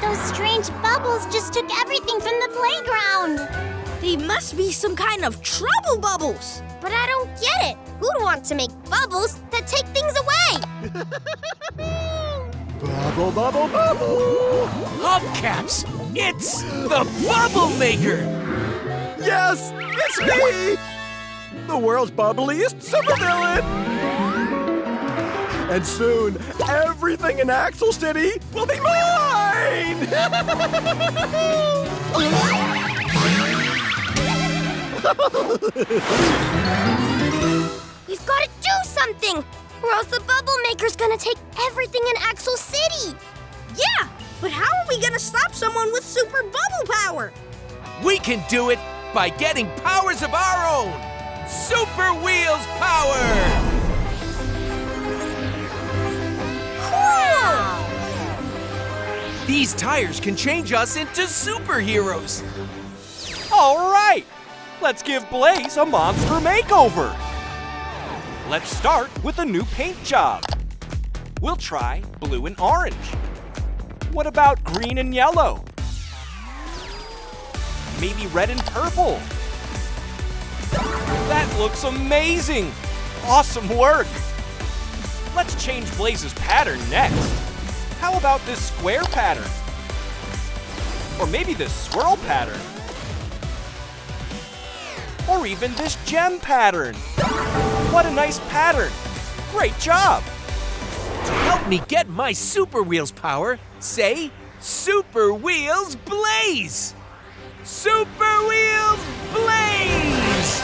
Those strange bubbles just took everything from the playground. They must be some kind of trouble bubbles. But I don't get it. Who'd want to make bubbles that take things away? Bubble, bubble, bubble! Hubcaps! It's the Bubble Maker! Yes, it's me! The world's bubbliest supervillain! And soon, everything in Axel City will be mine! We've got to do something, or else the Bubble Maker's gonna take everything in Axel City. Yeah, but how are we gonna stop someone with super bubble power? We can do it by getting powers of our own! Super Wheels power! Cool! These tires can change us into superheroes! All right, let's give Blaze a monster makeover. Let's start with a new paint job. We'll try blue and orange. What about green and yellow? Maybe red and purple. That looks amazing! Awesome work! Let's change Blaze's pattern next. How about this square pattern? Or maybe this swirl pattern? Or even this gem pattern? What a nice pattern! Great job! To help me get my Super Wheels power, say Super Wheels Blaze! Super Wheels Blaze!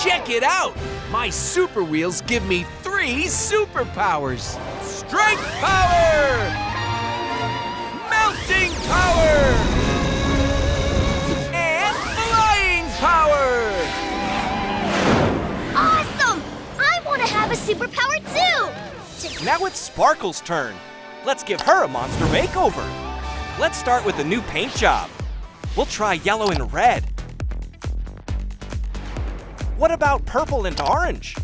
Check it out! My Super Wheels give me 3 superpowers! Strength power! Melting power! And flying power! Awesome! I want to have a superpower too! Now it's Sparkle's turn. Let's give her a monster makeover. Let's start with a new paint job. We'll try yellow and red. What about purple and orange?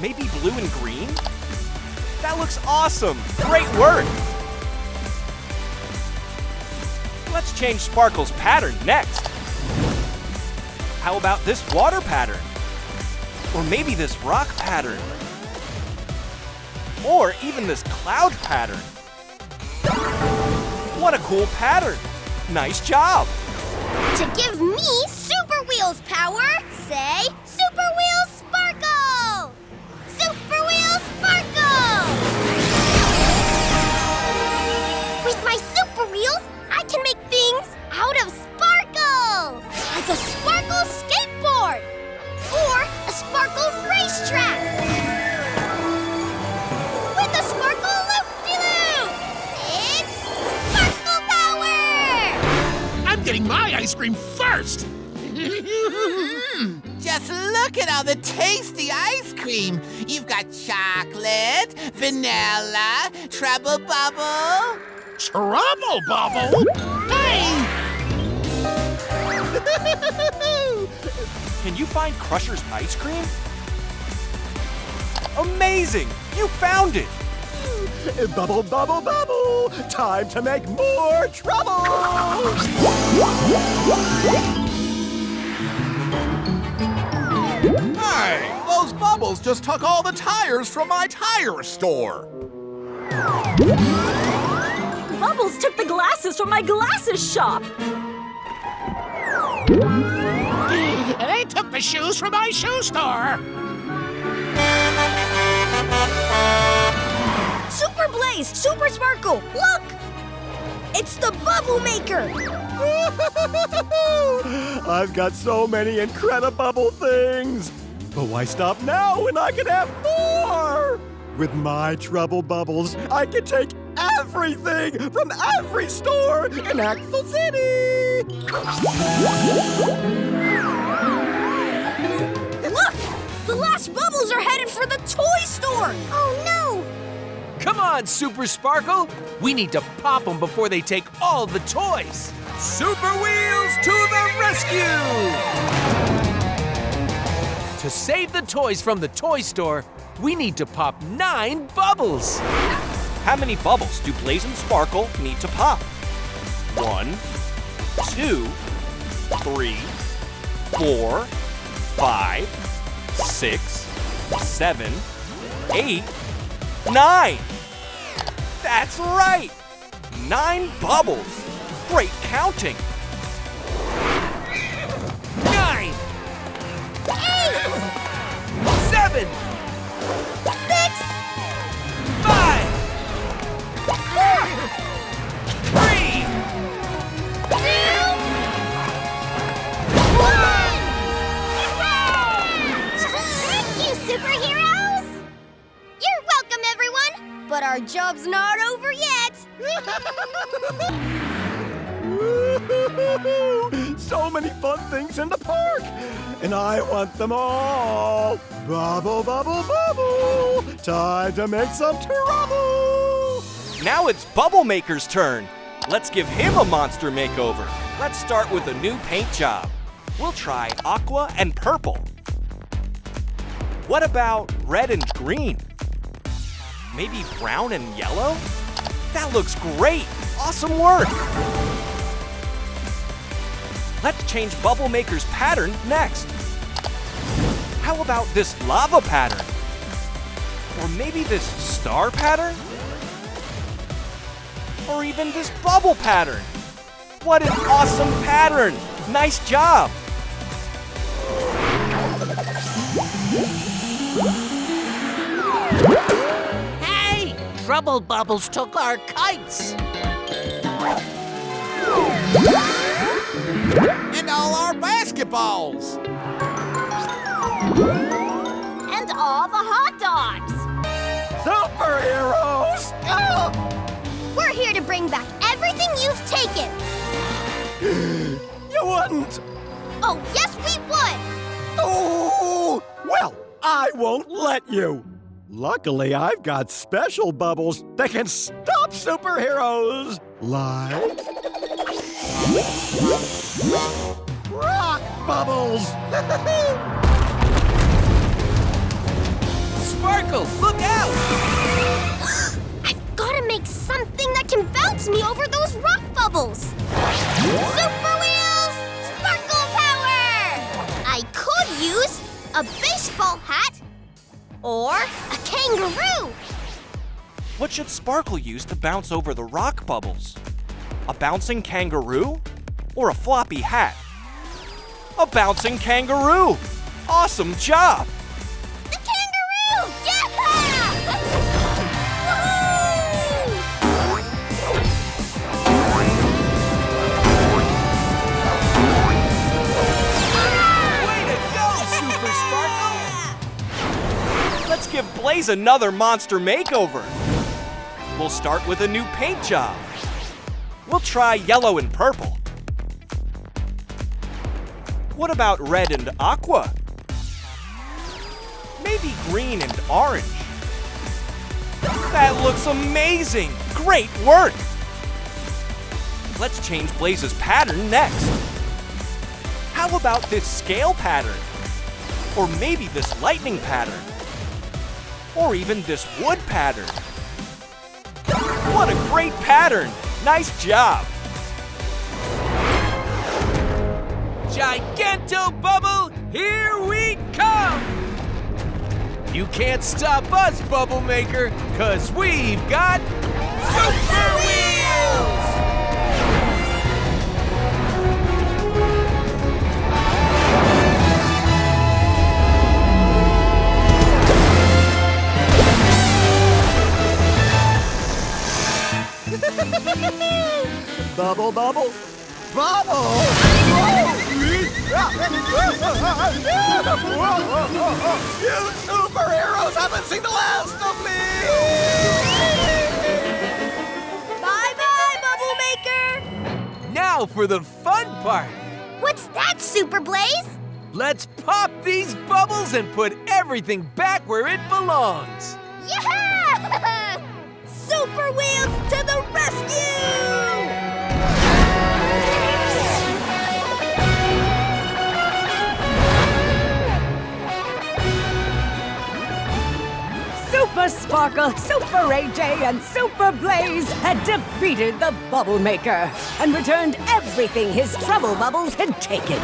Maybe blue and green? That looks awesome! Great work! Let's change Sparkle's pattern next. How about this water pattern? Or maybe this rock pattern? Or even this cloud pattern? What a cool pattern! Nice job! To give me Super Wheels power, say Super Wheels Sparkle! Super Wheels Sparkle! With my Super Wheels, I can make things out of sparkles! Like a sparkle skateboard! Or a sparkle racetrack! With a sparkle loop-de-loop! It's Sparkle Power! I'm getting my ice cream first! Just look at all the tasty ice cream. You've got chocolate, vanilla, treble bubble. Trouble Bubble? Hey! Can you find Crusher's ice cream? Amazing! You found it! Bubble, bubble, bubble! Time to make more trouble! Hey, those bubbles just took all the tires from my tire store. Bubbles took the glasses from my glasses shop. They took the shoes from my shoe store. Super Blaze, Super Sparkle, look! It's the Bubble Maker! I've got so many incredible things! But why stop now when I can have more? With my Trouble Bubbles, I can take everything from every store in Axel City! Look! The last bubbles are headed for the toy store! Oh no! Come on, Super Sparkle! We need to pop them before they take all the toys! Super Wheels to the rescue! To save the toys from the toy store, We need to pop 9 bubbles. How many bubbles do Blaze and Sparkle need to pop? 1, 2, 3, 4, 5, 6, 7, 8, 9. That's right! 9 bubbles. Great counting. 9, 7, 6, 5, 3, 2, 1! Thank you, superheroes! You're welcome, everyone! But our job's not over yet! Woo-hoo-hoo-hoo! So many fun things in the park, and I want them all. Bubble, bubble, bubble. Time to make some trouble. Now it's Bubble Maker's turn. Let's give him a monster makeover. Let's start with a new paint job. We'll try aqua and purple. What about red and green? Maybe brown and yellow? That looks great! Awesome work! Let's change Bubble Maker's pattern next. How about this lava pattern? Or maybe this star pattern? Or even this bubble pattern? What an awesome pattern! Nice job! Hey! Trouble Bubbles took our kites! And all our basketballs. And all the hot dogs! Superheroes! We're here to bring back everything you've taken! You wouldn't! Oh, yes, we would! Oh! Well, I won't let you. Luckily, I've got special bubbles that can stop superheroes. Like rock bubbles. Sparkle, look out! I've got to make something that can bounce me over those rock bubbles! Super Wheels! Sparkle Power! I could use a baseball hat or a kangaroo! What should Sparkle use to bounce over the rock bubbles? A bouncing kangaroo? Or a floppy hat? A bouncing kangaroo! Awesome job! The kangaroo! Yeah! Way to go, Super Sparkle! Let's give Blaze another monster makeover. We'll start with a new paint job. We'll try yellow and purple. What about red and aqua? Maybe green and orange. That looks amazing! Great work! Let's change Blaze's pattern next. How about this scale pattern? Or maybe this lightning pattern? Or even this wood pattern? What a great pattern! Nice job! Giganto Bubble, here we come! You can't stop us, Bubble Maker, 'cause we've got Super Wheels! Bubble, bubble, bubble! You superheroes haven't seen the last of me! Bye-bye, Bubble Maker! Now for the fun part. What's that, Super Blaze? Let's pop these bubbles and put everything back where it belongs. Yeah! Super Wheels to the rescue! Super Sparkle, Super AJ, and Super Blaze had defeated the Bubble Maker and returned everything his trouble bubbles had taken.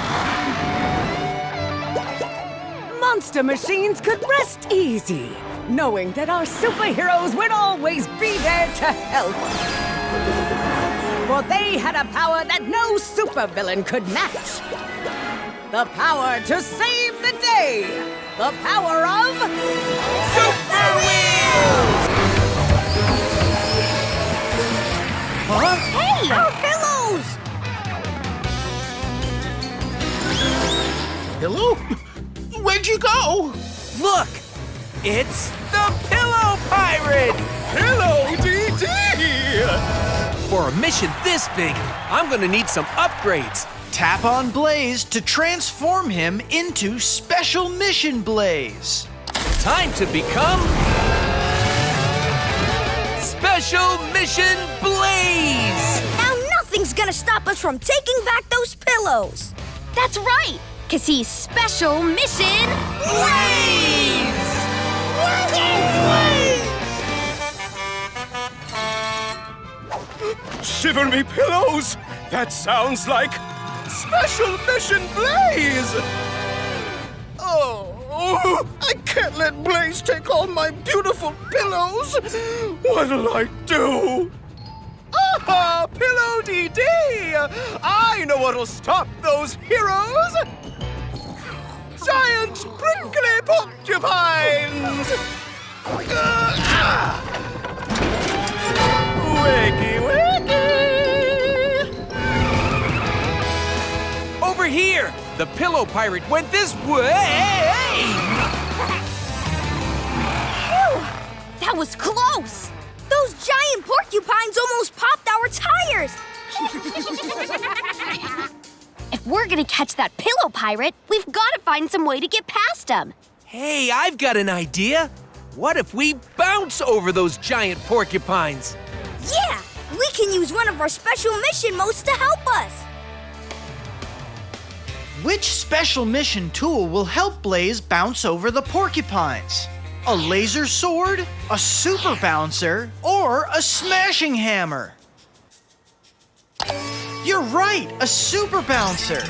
Monster machines could rest easy, knowing that our superheroes would always be there to help. For they had a power that no supervillain could match. The power to save the day. The power of... Super Wheels! Huh? Hey! Our pillows! Pillow? Where'd you go? Look! It's the Pillow Pirate! Pillow DD! For a mission this big, I'm gonna need some upgrades. Tap on Blaze to transform him into Special Mission Blaze. Time to become... Special Mission Blaze! Now nothing's gonna stop us from taking back those pillows. That's right, because he's Special Mission Blaze! Shiver me pillows! That sounds like Special Mission Blaze! Oh, I can't let Blaze take all my beautiful pillows! What'll I do? Ah, Pillow DD! I know what'll stop those heroes! Giant prickly porcupines! Wakey, wakey! Over here! The Pillow Pirate went this way! Phew! That was close! Those giant porcupines almost popped our tires. If we're gonna catch that Pillow Pirate, we've gotta find some way to get past him. Hey, I've got an idea! What if we bounce over those giant porcupines? Yeah, we can use one of our special mission modes to help us. Which special mission tool will help Blaze bounce over the porcupines? A laser sword, a super bouncer, or a smashing hammer? You're right, a super bouncer.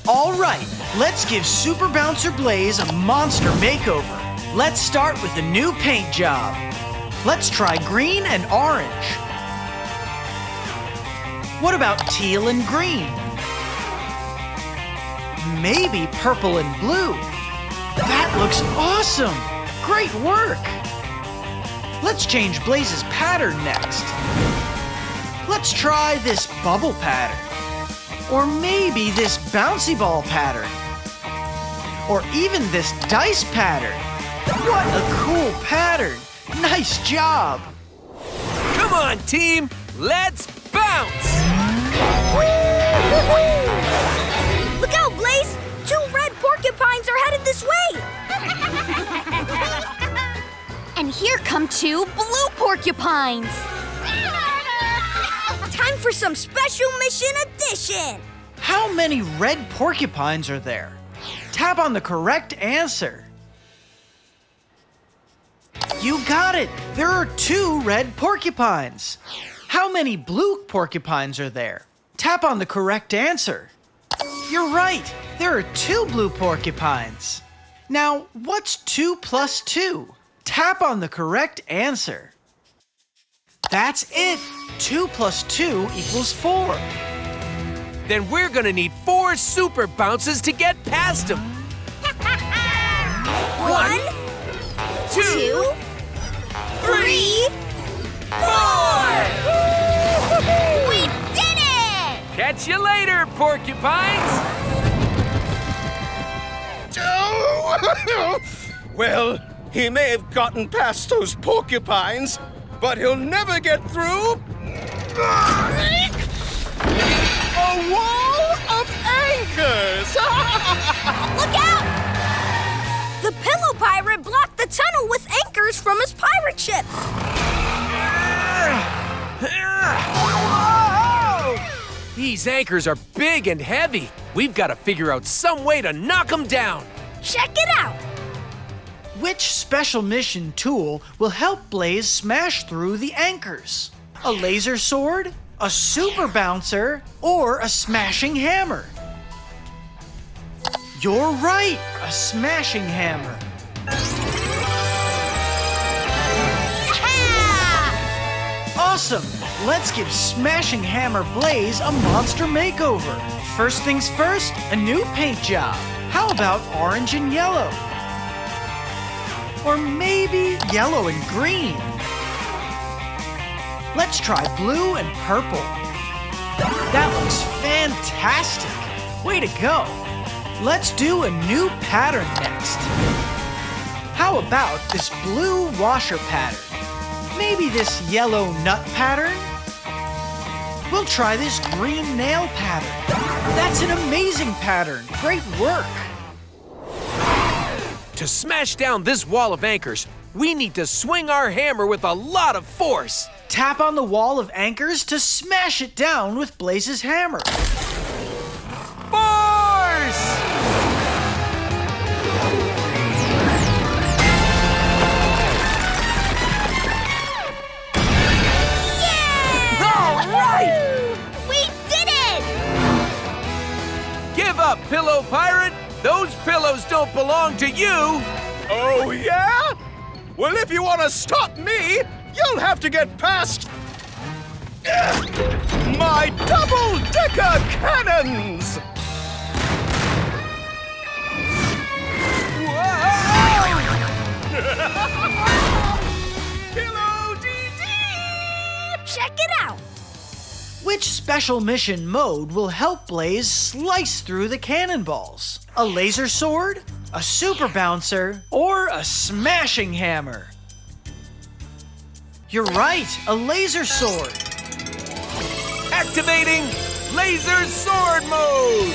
All right, let's give Super Bouncer Blaze a monster makeover. Let's start with a new paint job. Let's try green and orange. What about teal and green? Maybe purple and blue. That looks awesome! Great work! Let's change Blaze's pattern next. Let's try this bubble pattern. Or maybe this bouncy ball pattern. Or even this dice pattern. What a cool pattern! Nice job! Come on, team! Let's bounce! Look out, Blaze! 2 red porcupines are headed this way. And here come 2 blue porcupines. Time for some special mission addition. How many red porcupines are there? Tap on the correct answer. You got it! There are 2 red porcupines. How many blue porcupines are there? Tap on the correct answer. You're right! There are 2 blue porcupines. Now, what's 2 plus 2? Tap on the correct answer. That's it! 2 plus 2 equals 4. Then we're gonna need 4 super bounces to get past them. 1, 2, 3, 4! We did it! Catch you later, porcupines! Well, he may have gotten past those porcupines, but he'll never get through a wall of anchors! Look out! The Pillow Pirate blocked the tunnel with anchors from his pirate ship. These anchors are big and heavy. We've got to figure out some way to knock them down. Check it out! Which special mission tool will help Blaze smash through the anchors? A laser sword, a super bouncer, or a smashing hammer? You're right, a smashing hammer. Awesome! Let's give Smashing Hammer Blaze a monster makeover. First things first, a new paint job. How about orange and yellow? Or maybe yellow and green. Let's try blue and purple. That looks fantastic. Way to go. Let's do a new pattern next. How about this blue washer pattern? Maybe this yellow nut pattern? We'll try this green nail pattern. That's an amazing pattern. Great work. To smash down this wall of anchors, we need to swing our hammer with a lot of force. Tap on the wall of anchors to smash it down with Blaze's hammer. Force! We did it! Give up, Pillow Pirate! Those pillows don't belong to you! Oh, yeah? Well, if you want to stop me, you'll have to get past my double-decker cannons! Pillow DD! Check it out! Which special mission mode will help Blaze slice through the cannonballs? A laser sword, a super bouncer, or a smashing hammer? You're right, a laser sword. Activating Laser Sword Mode!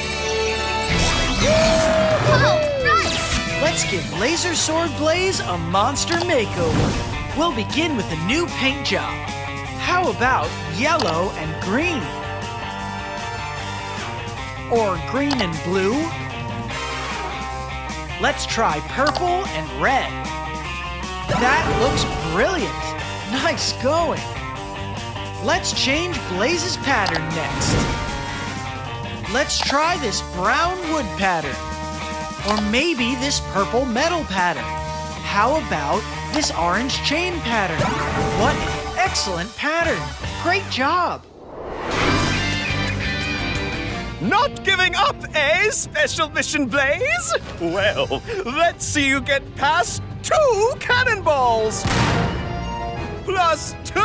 Oh, right! Let's give Laser Sword Blaze a monster makeover. We'll begin with a new paint job. How about yellow and green? Or green and blue? Let's try purple and red. That looks brilliant. Nice going. Let's change Blaze's pattern next. Let's try this brown wood pattern. Or maybe this purple metal pattern. How about this orange chain pattern? What an excellent pattern. Great job. Not giving up, eh, Special Mission Blaze? Well, let's see you get past 2 cannonballs! Plus 2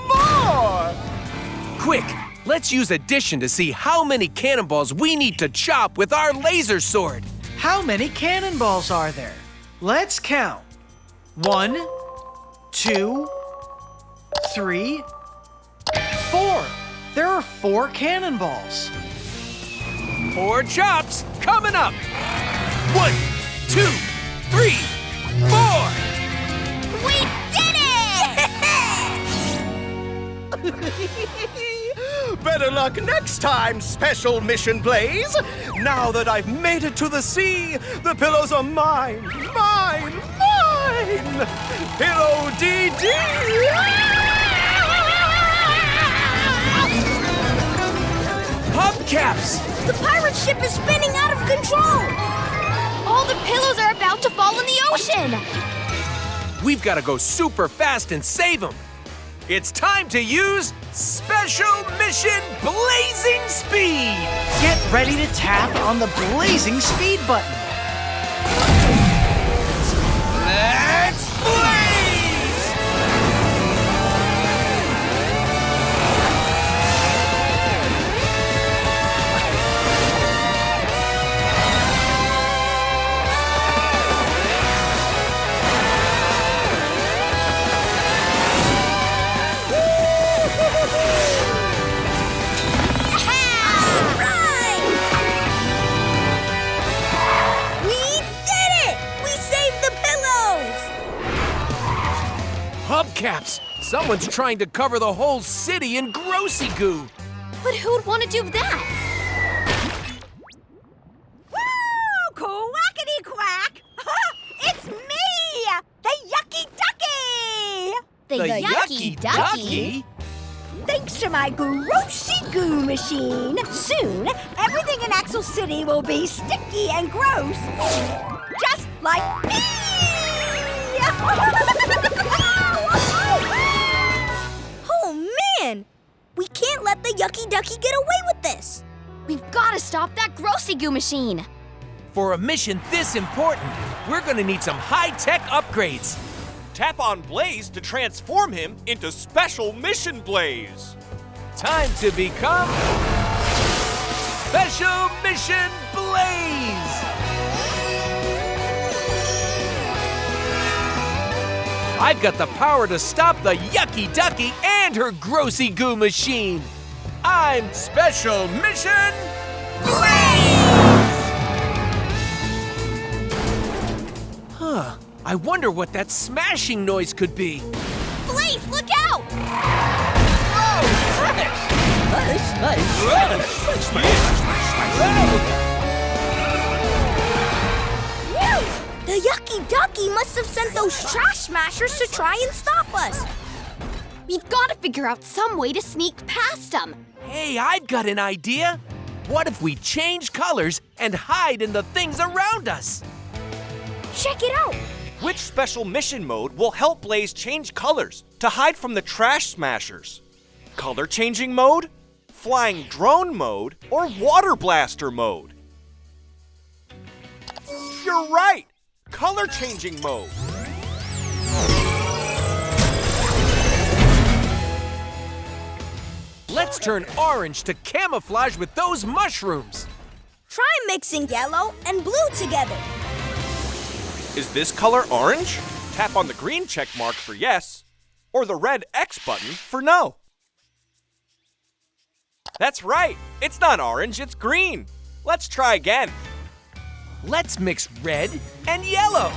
more! Quick, let's use addition to see how many cannonballs we need to chop with our laser sword. How many cannonballs are there? Let's count. 1, 2, 3, 4. There are 4 cannonballs. 4 chops coming up. 1, 2, 3, 4. We did it! Better luck next time, Special Mission Blaze! Now that I've made it to the sea, the pillows are mine! Mine! Mine! Pillow DD! Hubcaps! The pirate ship is spinning out of control! All the pillows are about to fall in the ocean! We've got to go super fast and save them. It's time to use Special Mission Blazing Speed! Get ready to tap on the Blazing Speed button. Let's blaze! Hubcaps! Someone's trying to cover the whole city in grossy goo. But who'd want to do that? Yucky Ducky? Thanks to my grossy goo machine, soon everything in Axel City will be sticky and gross. Just like me! Oh, man! We can't let the Yucky Ducky get away with this. We've got to stop that grossy goo machine. For a mission this important, we're gonna need some high-tech upgrades. Tap on Blaze to transform him into Special Mission Blaze. Time to become Special Mission Blaze! I've got the power to stop the Yucky Ducky and her grossy goo machine. I'm Special Mission Blaze! Huh, I wonder what that smashing noise could be. Blaze, look out! The Yucky Ducky must have sent those trash smashers to try and stop us. We've got to figure out some way to sneak past them. Hey, I've got an idea. What if we change colors and hide in the things around us? Check it out. Which special mission mode will help Blaze change colors to hide from the trash smashers? Color changing mode, flying drone mode, or water blaster mode? You're right! Color changing mode. Let's turn orange to camouflage with those mushrooms. Try mixing yellow and blue together. Is this color orange? Tap on the green check mark for yes, or the red X button for no. That's right, it's not orange, it's green. Let's try again. Let's mix red and yellow.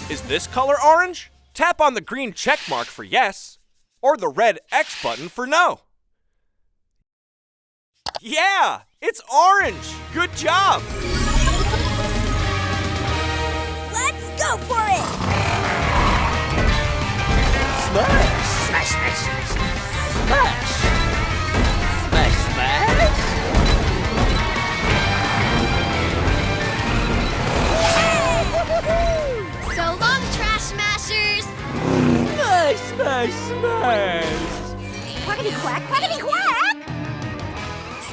Is this color orange? Tap on the green check mark for yes, or the red X button for no. Yeah, it's orange. Good job. Let's go for it! Smash! Smash, smash, smash! Smash! Smash, smash! So long, trash smashers. Smash, smash, smash! Quackity quack, quackity quack!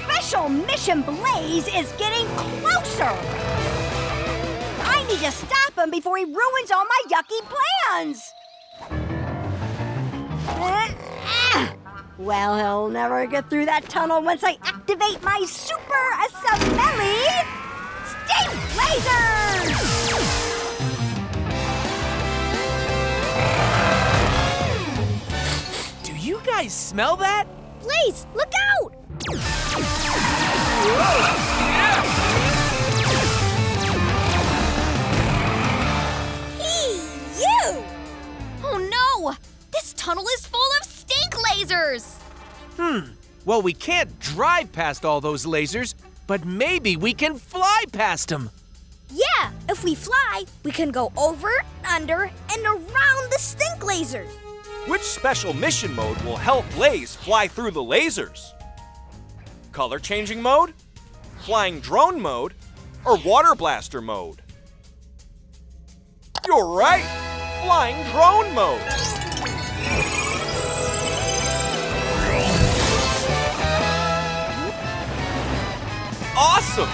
Special Mission Blaze is getting closer! I need to stop him before he ruins all my yucky plans! Well, he'll never get through that tunnel once I activate my super assembly stink lasers! Do you guys smell that? Blaze, look out! You! Oh no! This tunnel is full of stink lasers! Well, we can't drive past all those lasers, but maybe we can fly past them. Yeah, if we fly, we can go over, under, and around the stink lasers. Which special mission mode will help Blaze fly through the lasers? Color changing mode, flying drone mode, or water blaster mode? You're right! Flying drone mode! Awesome!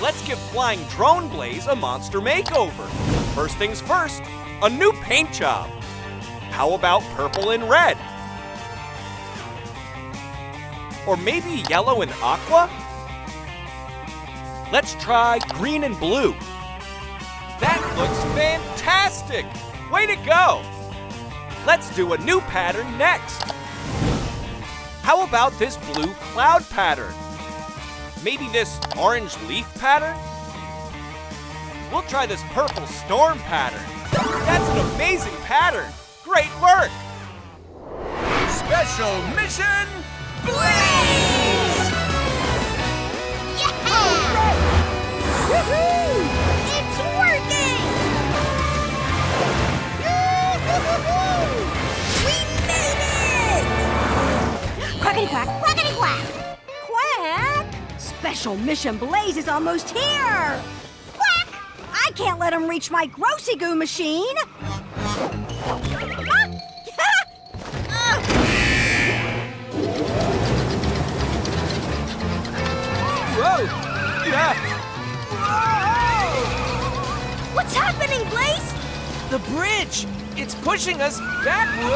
Let's give Flying Drone Blaze a monster makeover. First things first, a new paint job. How about purple and red? Or maybe yellow and aqua? Let's try green and blue. That looks fantastic! Way to go! Let's do a new pattern next. How about this blue cloud pattern? Maybe this orange leaf pattern? We'll try this purple storm pattern. That's an amazing pattern! Great work! Special Mission Blaze! Yeah! Woohoo! It's working! Special Mission Blaze is almost here! Quack! I can't let him reach my Grossy Goo machine! Whoa! Yeah! What's happening, Blaze? The bridge! It's pushing us backwards!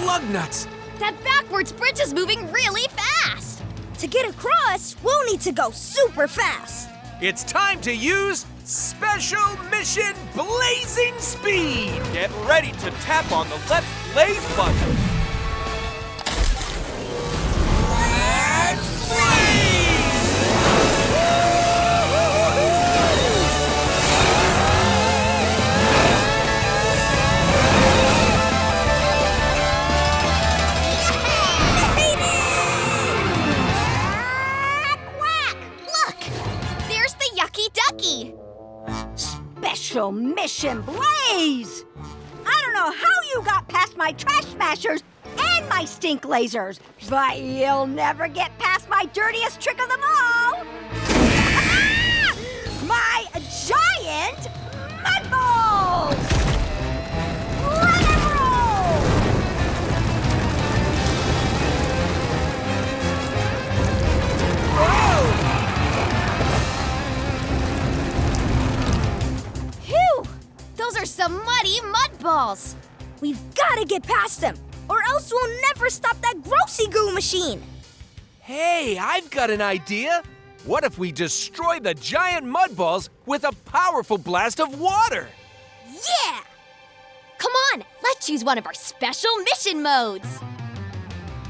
Lug nuts! That backwards bridge is moving really fast. To get across, we'll need to go super fast. It's time to use Special Mission Blazing Speed! Get ready to tap on the Let's Blaze button. Let's blaze! Quack! Look! There's the Yucky Ducky. Special Mission Blaze! I don't know how you got past my trash smashers and my stink lasers, but you'll never get past my dirtiest trick of them all! My giant mud balls! Rock and roll! Phew! Those are some muddy mud balls. We've got to get past them, or else we'll never stop that Grossy Goo machine. Hey, I've got an idea. What if we destroy the giant mud balls with a powerful blast of water? Yeah! Come on, let's use one of our special mission modes.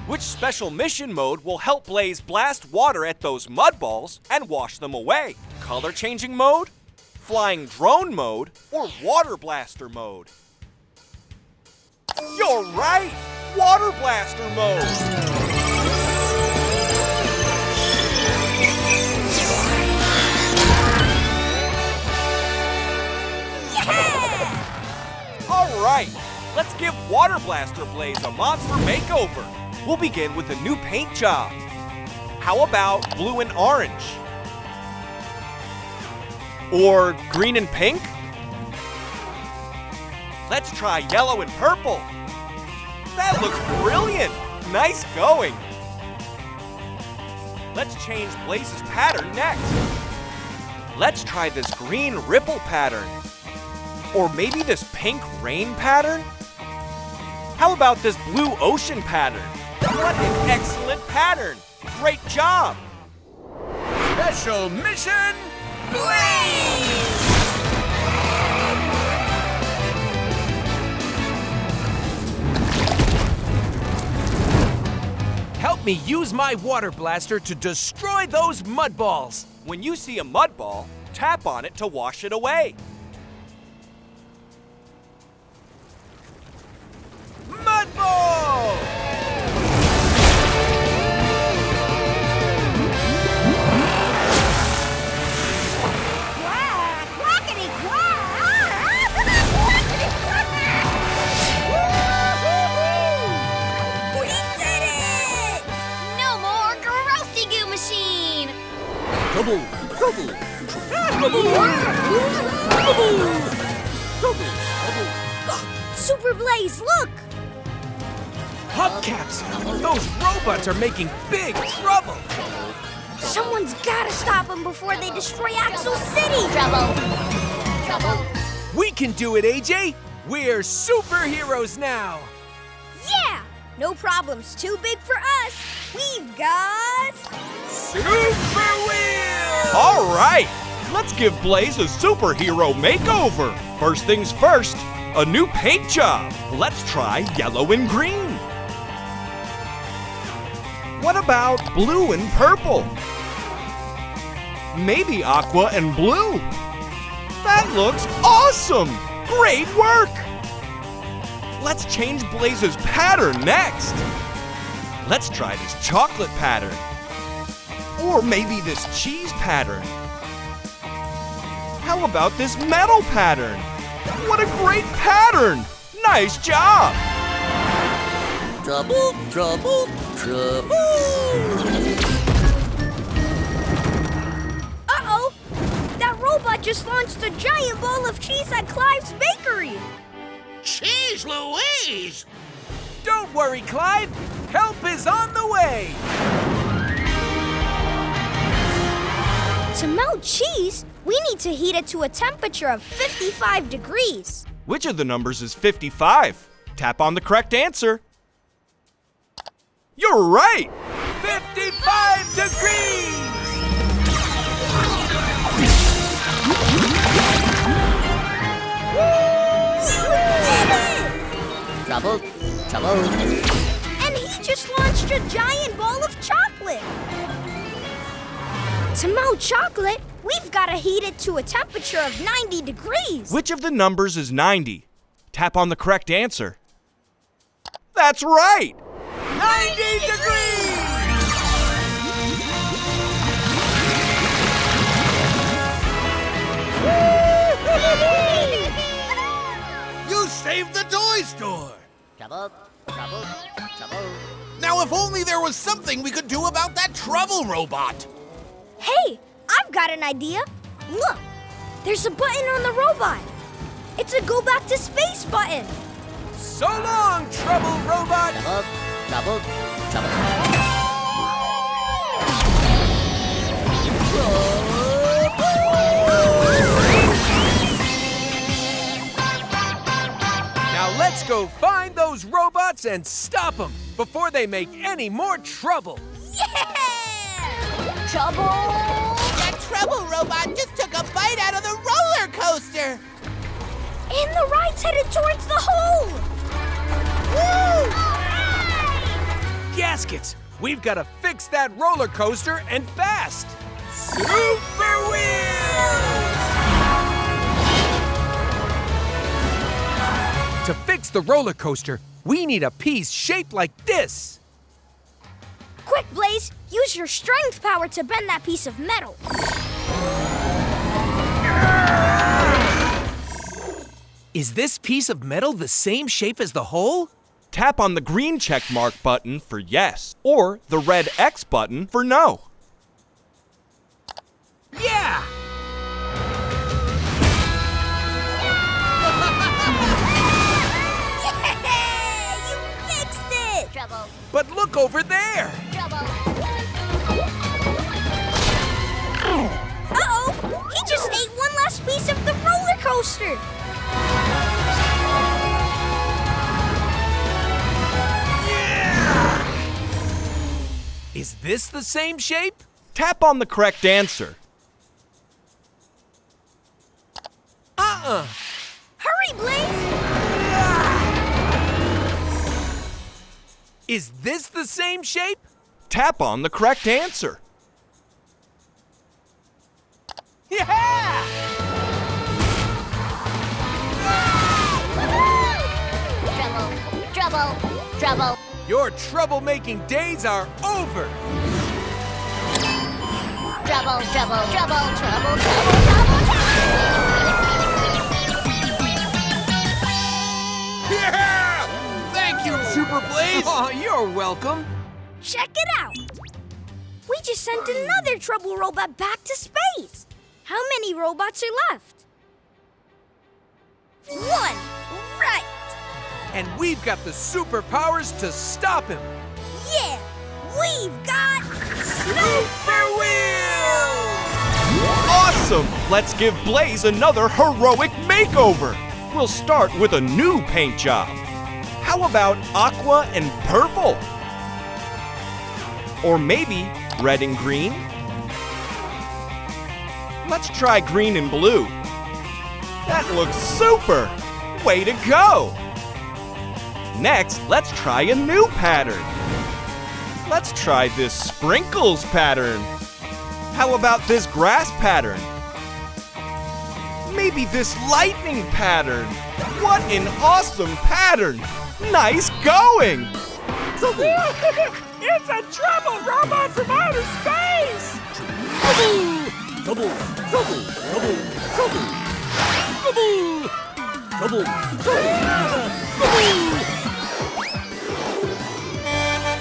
Which special mission mode will help Blaze blast water at those mud balls and wash them away? Color changing mode? Flying drone mode? Or water blaster mode? You're right! Water blaster mode! All right, let's give Water Blaster Blaze a monster makeover. We'll begin with a new paint job. How about blue and orange? Or green and pink? Let's try yellow and purple. That looks brilliant. Nice going. Let's change Blaze's pattern next. Let's try this green ripple pattern. Or maybe this pink rain pattern? How about this blue ocean pattern? What an excellent pattern! Great job! Special Mission Blaze! Help me use my water blaster to destroy those mud balls. When you see a mud ball, tap on it to wash it away. Mud ball! Quack! Quackity quack! Quackity quack! We did it! No more Grossy Goo machine! Super Blaze, look! Hubcaps! Those robots are making big trouble! Someone's gotta stop them before they destroy Axel City! Trouble! We can do it, AJ! We're superheroes now! Yeah! No problem's too big for us! We've got... Super Wheels! All right, let's give Blaze a superhero makeover. First things first, a new paint job. Let's try yellow and green. What about blue and purple? Maybe aqua and blue. That looks awesome! Great work! Let's change Blaze's pattern next. Let's try this chocolate pattern. Or maybe this cheese pattern. How about this metal pattern? What a great pattern! Nice job! Trouble, trouble, trouble. just launched a giant ball of cheese at Clive's bakery. Cheese Louise! Don't worry, Clive. Help is on the way. To melt cheese, we need to heat it to a temperature of 55 degrees. Which of the numbers is 55? Tap on the correct answer. You're right! 55 degrees! Trouble. And he just launched a giant ball of chocolate. To melt chocolate, we've got to heat it to a temperature of 90 degrees. Which of the numbers is 90? Tap on the correct answer. That's right! 90 degrees! You saved the toy store! Trouble. Now, if only there was something we could do about that trouble robot! Hey, I've got an idea. Look, there's a button on the robot. It's a go back to space button. So long, Trouble Robot! Trouble. Now let's go find those robots and stop them before they make any more trouble. Yeah! Trouble! That trouble robot just took a bite out of the roller coaster! And the ride's headed towards the hole! Woo! Gaskets, we've got to fix that roller coaster and fast. Super Wheels! To fix the roller coaster, we need a piece shaped like this. Quick, Blaze, use your strength power to bend that piece of metal. Is this piece of metal the same shape as the hole? Tap on the green check mark button for yes, or the red X button for no. Yeah! Yeah! You fixed it! Trouble. But look over there! Uh-oh! He just ate one last piece of the roller coaster! Is this the same shape? Tap on the correct answer. Hurry, Blaze! Is this the same shape? Tap on the correct answer. Yeah! Trouble. Your troublemaking days are over! Trouble. Yeah! Thank you, Super Blaze! Oh, you're welcome! Check it out! We just sent another trouble robot back to space! How many robots are left? One! Right! And we've got the superpowers to stop him! Yeah! We've got... Super Wheels! Awesome! Let's give Blaze another heroic makeover. We'll start with a new paint job. How about aqua and purple? Or maybe red and green? Let's try green and blue. That looks super! Way to go! Next, let's try a new pattern. Let's try this sprinkles pattern. How about this grass pattern? Maybe this lightning pattern. What an awesome pattern! Nice going! It's a trouble robot from outer space!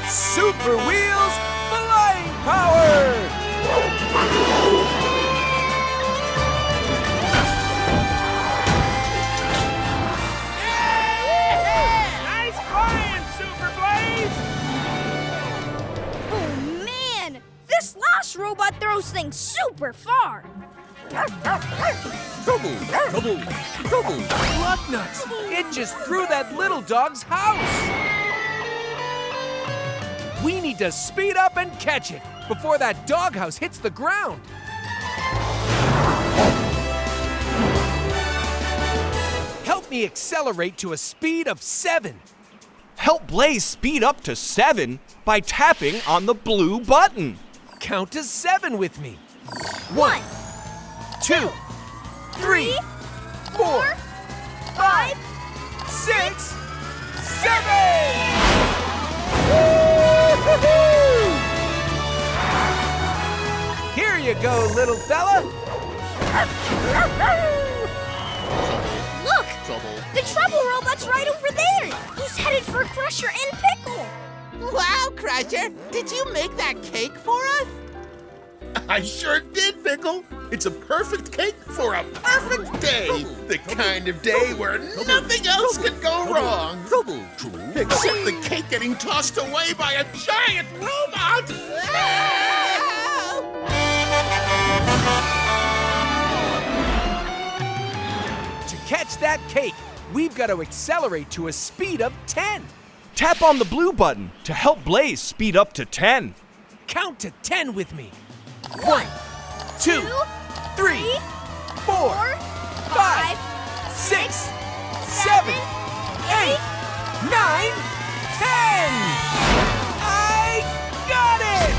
Super Wheels flying power! throws things super far. Trouble, trouble, trouble. Luck nuts! It just threw that little dog's house! We need to speed up and catch it before that doghouse hits the ground. Help me accelerate to a speed of 7. Help Blaze speed up to 7 by tapping on the blue button. Count to 7 with me. 1, 2, 3, 4, 5, 6, 7! Here you go, little fella. Look! The Trouble Robot's right over there! He's headed for Crusher and Pickle! Wow, Crusher, did you make that cake for us? I sure did, Pickle. It's a perfect cake for a perfect day. The kind of day where nothing else can go wrong. Except the cake getting tossed away by a giant robot. To catch that cake, we've got to accelerate to a speed of 10. Tap on the blue button to help Blaze speed up to 10. Count to 10 with me. 1, 2, 3, 4, 5, 6, 7, 8, 9, 10! I got it!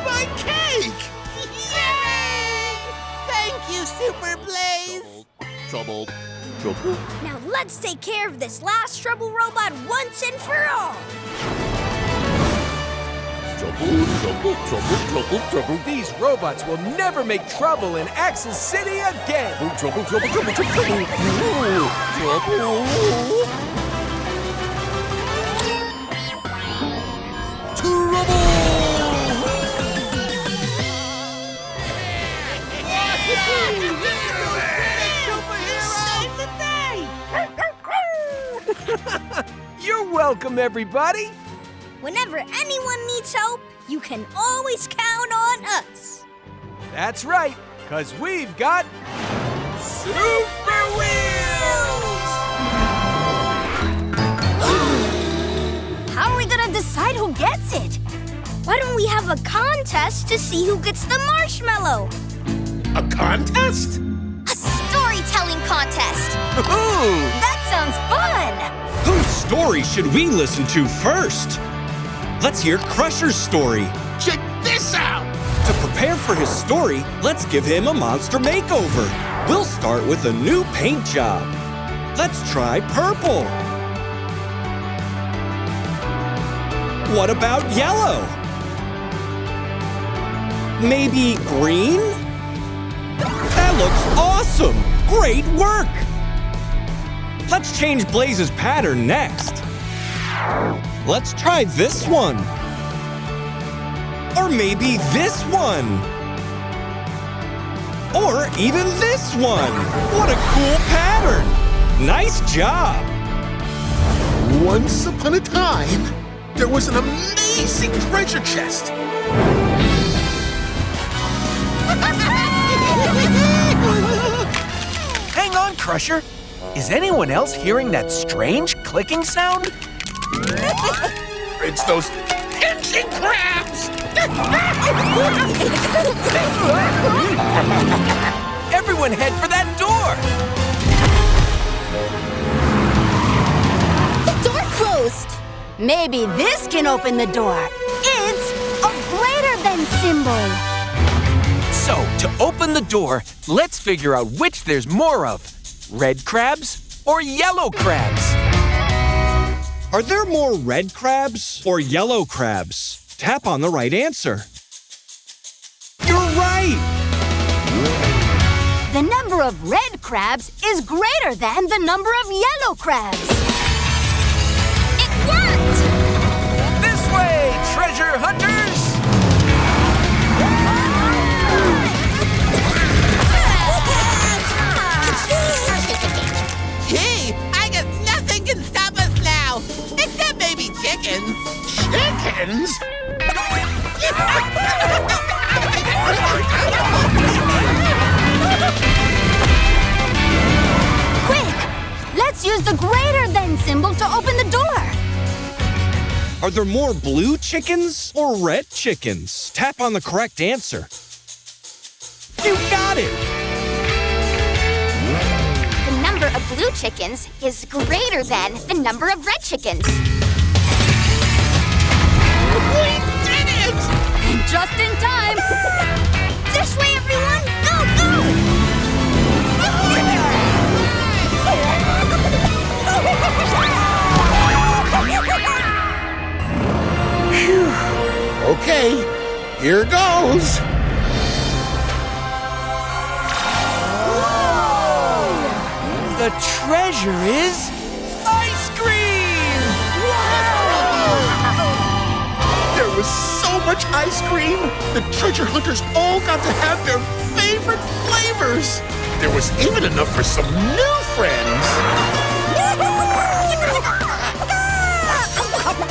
My cake! Yay! Thank you, Super Blaze! Trouble. Now let's take care of this last Trouble Robot once and for all! Trouble. These robots will never make trouble in Axis City again! Trouble. You're welcome, everybody! Whenever anyone needs help, you can always count on us! That's right, because we've got Super Wheels! How are we gonna decide who gets it? Why don't we have a contest to see who gets the marshmallow? A contest? A storytelling contest! Ooh! That sounds fun! Whose story should we listen to first? Let's hear Crusher's story. Check this out! To prepare for his story, let's give him a monster makeover. We'll start with a new paint job. Let's try purple. What about yellow? Maybe green? That looks awesome! Great work! Let's change Blaze's pattern next. Let's try this one. Or maybe this one. Or even this one. What a cool pattern! Nice job! Once upon a time, there was an amazing treasure chest. Hang on, Crusher. Is anyone else hearing that strange clicking sound? It's those pinching crabs! Everyone head for that door! The door closed. Maybe this can open the door. It's a greater than symbol. So, to open the door, let's figure out which there's more of. Red crabs or yellow crabs? Are there more red crabs or yellow crabs? Tap on the right answer. You're right! The number of red crabs is greater than the number of yellow crabs. It worked! This way, treasure hunters! Gee, I guess nothing can stop us now, except maybe chickens. Chickens? Quick! Let's use the greater than symbol to open the door. Are there more blue chickens or red chickens? Tap on the correct answer. You got it! The number of blue chickens is greater than the number of red chickens. We did it! Just in time! This way, everyone! Go, go! Okay, here goes. The treasure is ice cream! There was so much ice cream. The treasure hunters all got to have their favorite flavors. There was even enough for some new friends.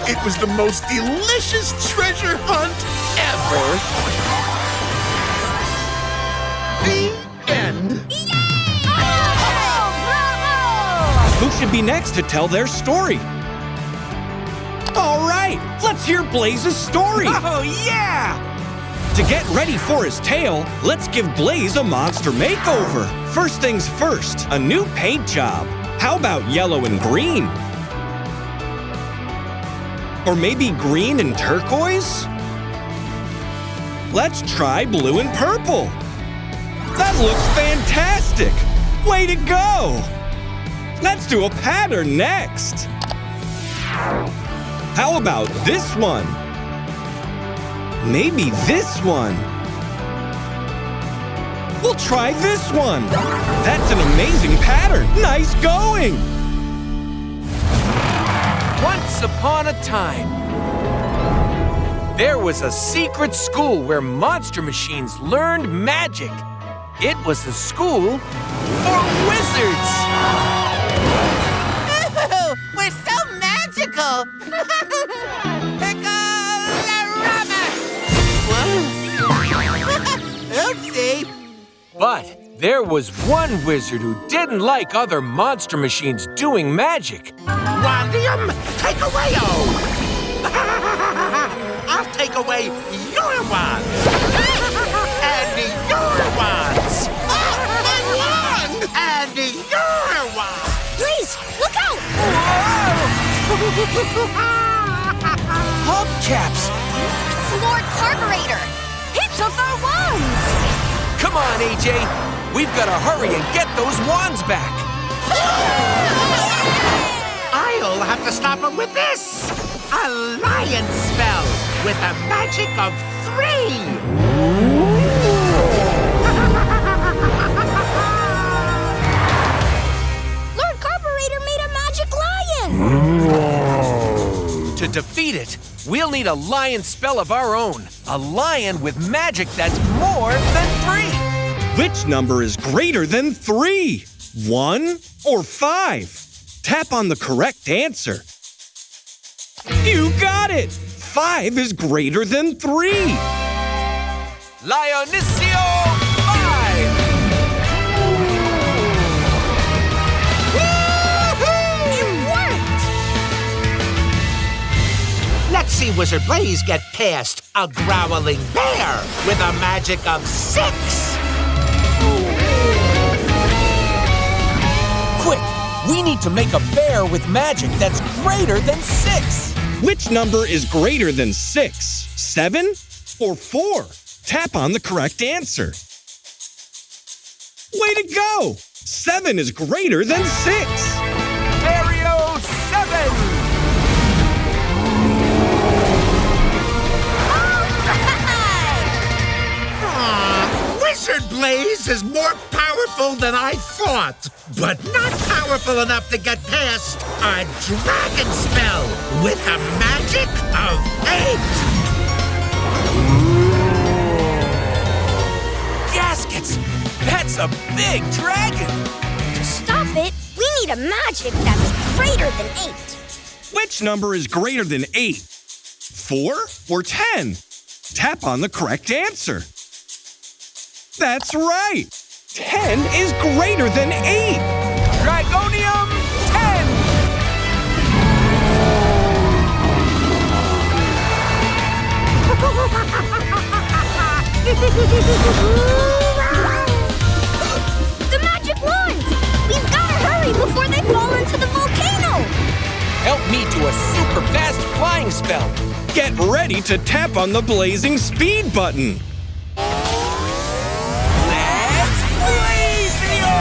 It was the most delicious treasure hunt ever. The end. Who should be next to tell their story? All right, let's hear Blaze's story. Oh, yeah! To get ready for his tale, let's give Blaze a monster makeover. First things first, a new paint job. How about yellow and green? Or maybe green and turquoise? Let's try blue and purple. That looks fantastic! Way to go! Let's do a pattern next. How about this one? Maybe this one. We'll try this one. That's an amazing pattern. Nice going! Once upon a time, there was a secret school where monster machines learned magic. It was the school for wizards. Ooh, we're so magical! Pickle-a-rama! Oopsie! But there was one wizard who didn't like other monster machines doing magic. Wandium, take away I'll take away your wands. And your wands. My wand! And your wands. Please, look out! Hubcaps! It's Lord Carburetor! He took our wands! Come on, AJ. We've got to hurry and get those wands back. I'll have to stop him with this. A lion spell with a magic of 3. Lord Carburetor made a magic lion! To defeat it, we'll need a lion spell of our own. A lion with magic that's more than 3. Which number is greater than 3? 1 or 5? Tap on the correct answer. You got it! 5 is greater than 3. Lionissimo 5! It worked! Let's see Wizard Blaze get past a growling bear with a magic of 6. Quick! We need to make a bear with magic that's greater than 6. Which number is greater than 6? 7 or 4? Tap on the correct answer. Way to go! 7 is greater than 6. Mario 7! Wizard Blaze is more powerful than I thought, but not powerful enough to get past a dragon spell with a magic of 8. Gaskets! That's a big dragon! To stop it, we need a magic that's greater than 8. Which number is greater than 8? 4 or 10? Tap on the correct answer. That's right! 10 is greater than 8! Dragonium 10! The magic wands! We've gotta hurry before they fall into the volcano! Help me do a super fast flying spell. Get ready to tap on the blazing speed button. Let's Blazio!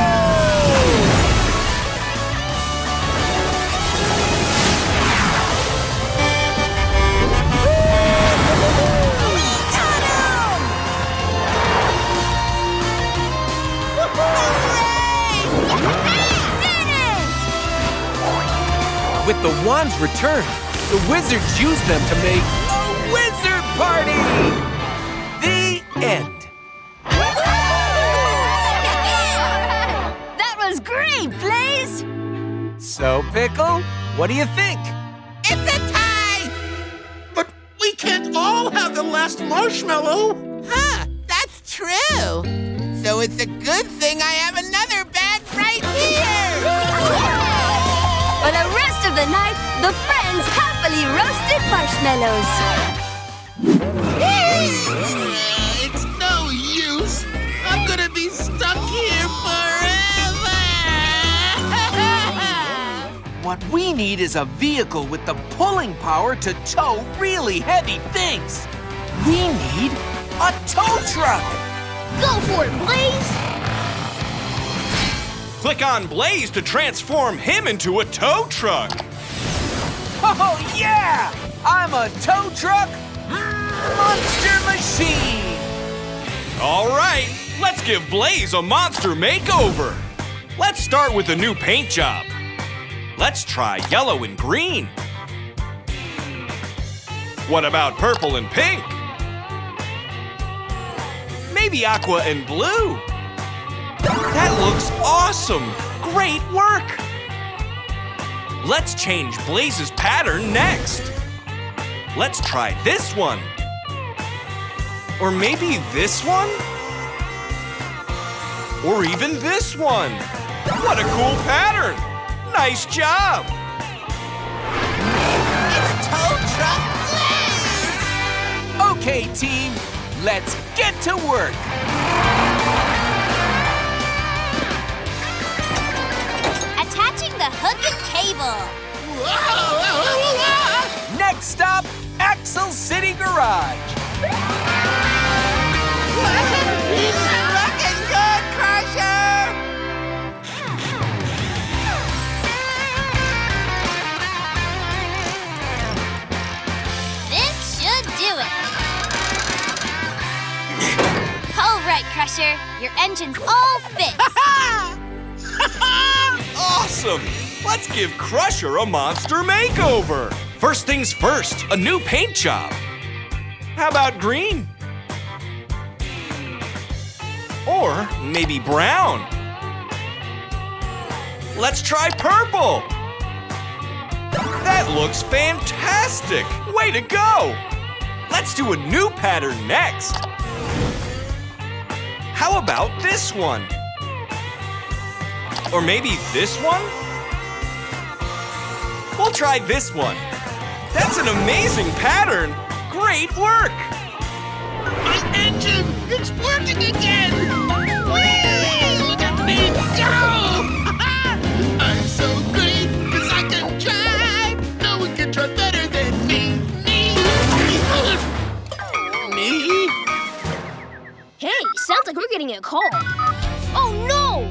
With the wands returned, the wizards used them to make a wizard party! The end. That was great, Blaze! So, Pickle, what do you think? It's a tie! But we can't all have the last marshmallow. Huh, that's true. So it's a good thing I have another bag right here! For the rest of the night, the friends happily roasted marshmallows. It's no use. I'm gonna be stuck here forever. What we need is a vehicle with the pulling power to tow really heavy things. We need a tow truck. Go for it, Blaze! Click on Blaze to transform him into a tow truck. Oh, yeah! I'm a tow truck monster machine. All right, let's give Blaze a monster makeover. Let's start with a new paint job. Let's try yellow and green. What about purple and pink? Maybe aqua and blue. That looks awesome! Great work! Let's change Blaze's pattern next. Let's try this one. Or maybe this one? Or even this one. What a cool pattern! Nice job! It's Tow Truck Blaze! Okay, team, let's get to work. Attaching the hook and cable. Next stop, Axle City Garage. Looking good, Crusher! This should do it. All right, Crusher. Your engine's all fixed. Awesome! Let's give Crusher a monster makeover. First things first, a new paint job. How about green? Or maybe brown. Let's try purple. That looks fantastic. Way to go. Let's do a new pattern next. How about this one? Or maybe this one? We'll try this one. That's an amazing pattern. Great work. My engine! It's working again! Whee! Look at me go! I'm so great, 'cause I can drive! No one can drive better than me! Me? Hey, sounds like we're getting a call. Oh, no!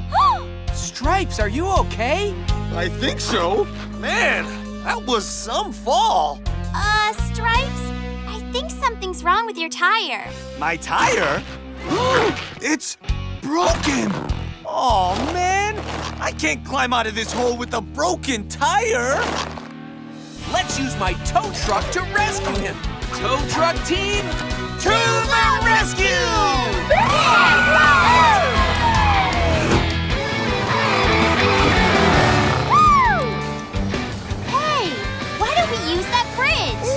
Stripes, are you okay? I think so. Man, that was some fall. Stripes? I think something's wrong with your tire. My tire? It's broken. Oh, man. I can't climb out of this hole with a broken tire. Let's use my tow truck to rescue him. Tow truck team, to the rescue! Hey, why don't we use that bridge?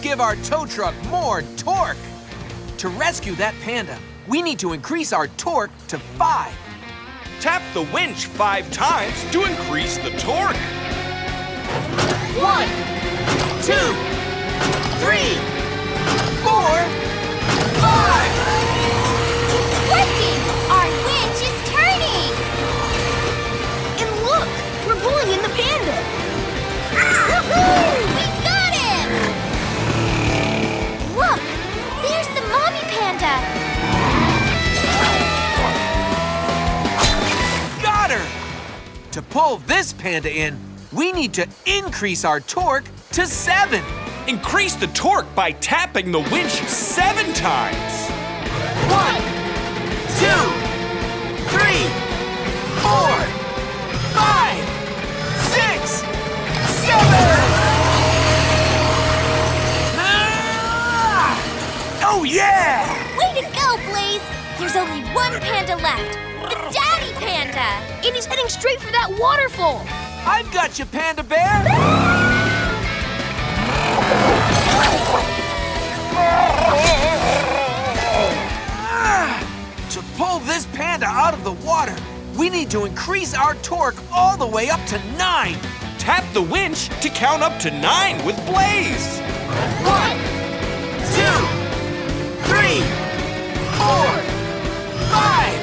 give our tow truck more torque. To rescue that panda, we need to increase our torque to 5. Tap the winch 5 times to increase the torque. 1, 2, 3, 4, 5! It's working! Our winch is turning! And look! We're pulling in the panda! Woohoo! We got him! Look! There's the mommy panda! Got her! To pull this panda in, we need to increase our torque to 7. Increase the torque by tapping the winch 7 times. 1, 2, 3, 4, 5, 6, 7! Oh yeah! Way to go, Blaze! There's only one panda left. The daddy panda! And he's heading straight for that waterfall! I've got you, Panda Bear! To pull this panda out of the water, we need to increase our torque all the way up to 9. Tap the winch to count up to 9 with Blaze. 1, 2, 3, 4, 5,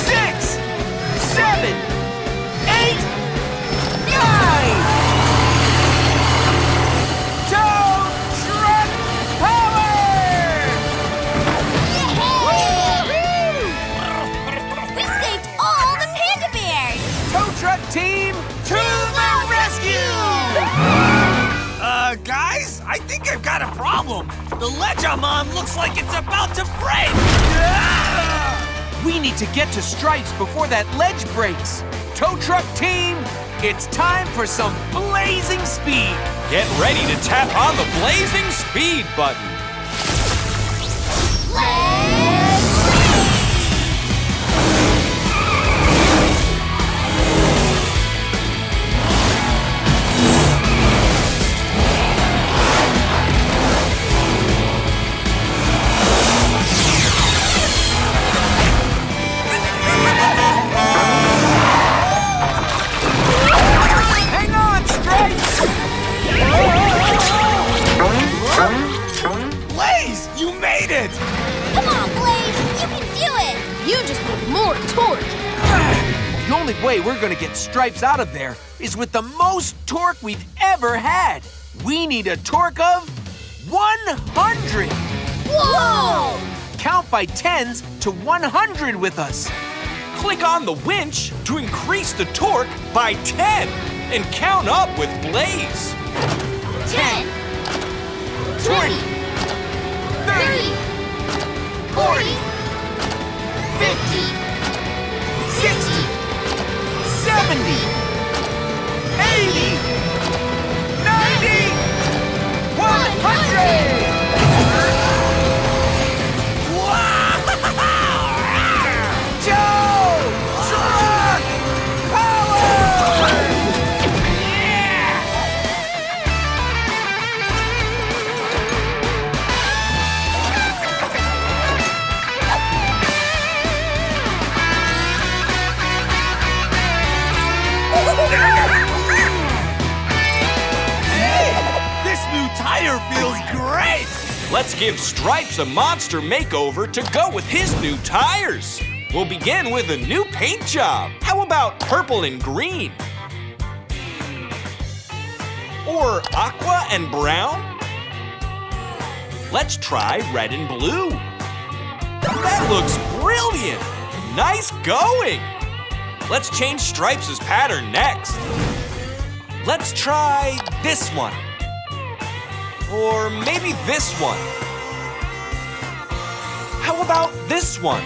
6, 7, 8, 9! Tow truck power! We saved all the panda bears! Tow truck team to the rescue! Guys, I think I've got a problem. The ledge I'm on looks like it's about to break. We need to get to Stripes before that ledge breaks. Tow truck team, it's time for some blazing speed. Get ready to tap on the blazing speed button. Hang on, Stripes! Blaze, you made it! Come on, Blaze! You can do it! You just need more torque! The only way we're gonna get Stripes out of there is with the most torque we've ever had. We need a torque of 100! Whoa! Count by 10s to 100 with us. Click on the winch to increase the torque by 10 and count up with Blaze. 10, 20, 30, 40, 50, 60, 70, 80, 90, 100! Tow truck power! Hey, this new tire feels great! Let's give Stripes a monster makeover to go with his new tires. We'll begin with a new paint job. How about purple and green? Or aqua and brown? Let's try red and blue. That looks brilliant! Nice going! Let's change Stripes' pattern next. Let's try this one. Or maybe this one. How about this one?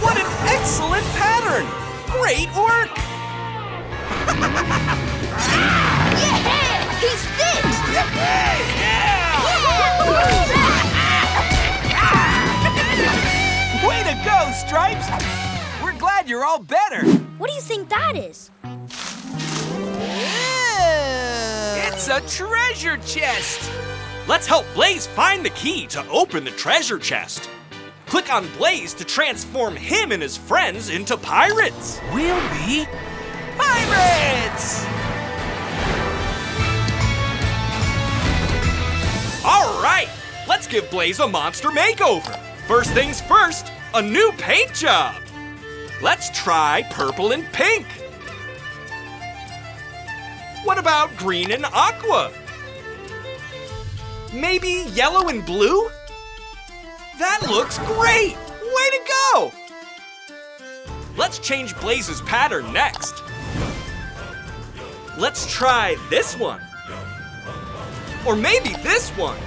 What an excellent pattern! Great work! Yeah! He's fixed! Way to go, Stripes! We're glad you're all better. What do you think that is? It's a treasure chest. Let's help Blaze find the key to open the treasure chest. Click on Blaze to transform him and his friends into pirates. We'll be pirates! All right, let's give Blaze a monster makeover. First things first, a new paint job. Let's try purple and pink. What about green and aqua? Maybe yellow and blue? That looks great! Way to go! Let's change Blaze's pattern next. Let's try this one. Or maybe this one.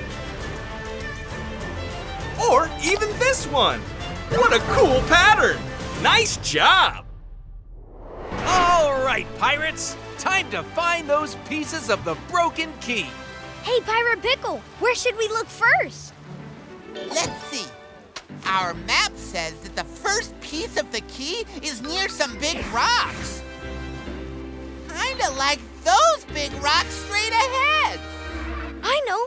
Or even this one. What a cool pattern! Nice job! All right, pirates. Time to find those pieces of the broken key. Hey, Pirate Pickle, where should we look first? Let's see. Our map says that the first piece of the key is near some big rocks. Kinda like those big rocks straight ahead. I know.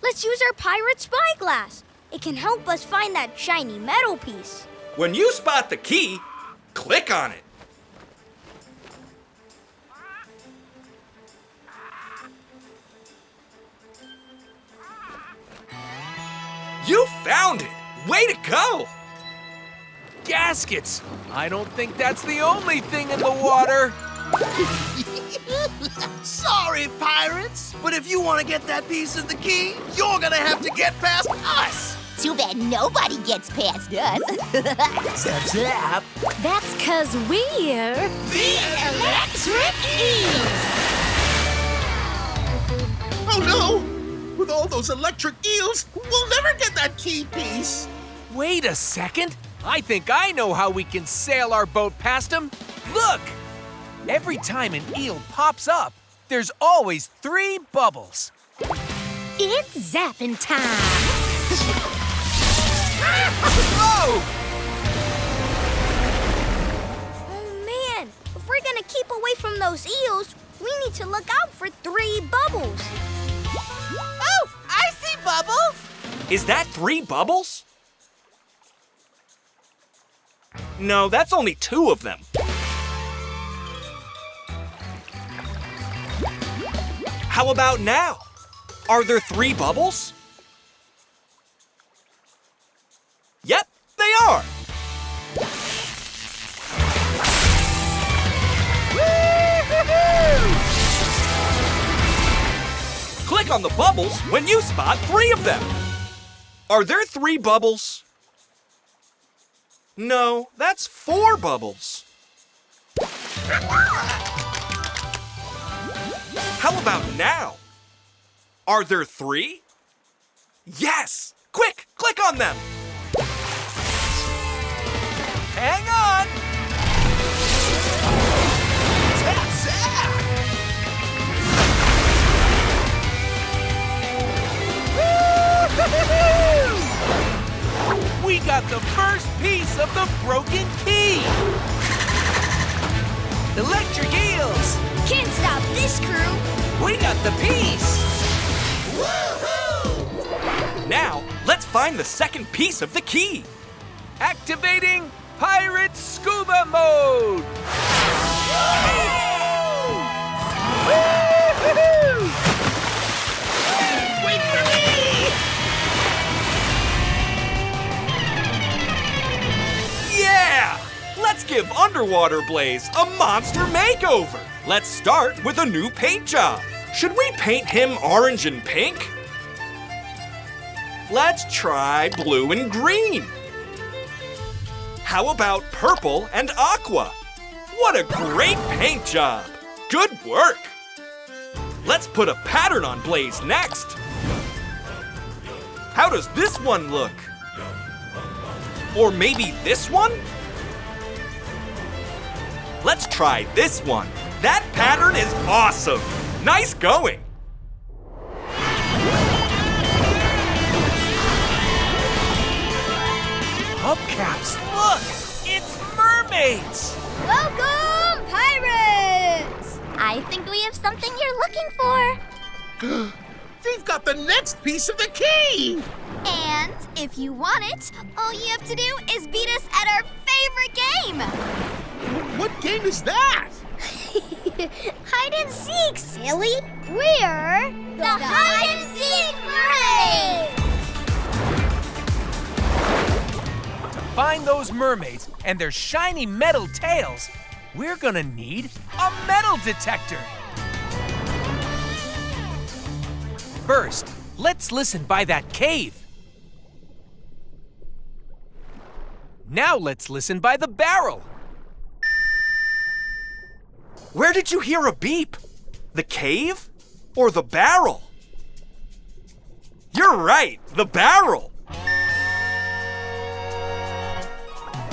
Let's use our pirate spyglass. It can help us find that shiny metal piece. When you spot the key, click on it. You found it! Way to go! Gaskets. I don't think that's the only thing in the water. Sorry, pirates, but if you want to get that piece of the key, you're gonna have to get past us. Too bad nobody gets past us. Zap, zap. That's 'cause we're the Electric Eels. Oh no! With all those electric eels, we'll never get that key piece. Wait a second. I think I know how we can sail our boat past them. Look! Every time an eel pops up, there's always 3 bubbles. It's zapping time. Whoa! Oh man, if we're gonna keep away from those eels, we need to look out for 3 bubbles. Oh, I see bubbles. Is that 3 bubbles? No, that's only 2 of them. How about now? Are there 3 bubbles? Yep, they are. Click on the bubbles when you spot 3 of them. Are there 3 bubbles? No, that's 4 bubbles. How about now? Are there 3? Yes! Quick, click on them! Hang on! Zap, zap. We got the first piece of the broken key! Electric eels! Can't stop this crew. We got the piece! Now, let's find the second piece of the key. Activating Pirate Scuba Mode! Wait for me! Yeah! Let's give Underwater Blaze a monster makeover. Let's start with a new paint job. Should we paint him orange and pink? Let's try blue and green. How about purple and aqua? What a great paint job! Good work! Let's put a pattern on Blaze next. How does this one look? Or maybe this one? Let's try this one. That pattern is awesome! Nice going! Hubcaps, look! It's mermaids! Welcome, pirates! I think we have something you're looking for. They've got the next piece of the key! And if you want it, all you have to do is beat us at our favorite game. What game is that? Hide and seek, silly. We're the Hide and Seek Mermaids! To find those mermaids and their shiny metal tails, we're gonna need a metal detector. First, let's listen by that cave. Now let's listen by the barrel. Where did you hear a beep? The cave or the barrel? You're right, the barrel.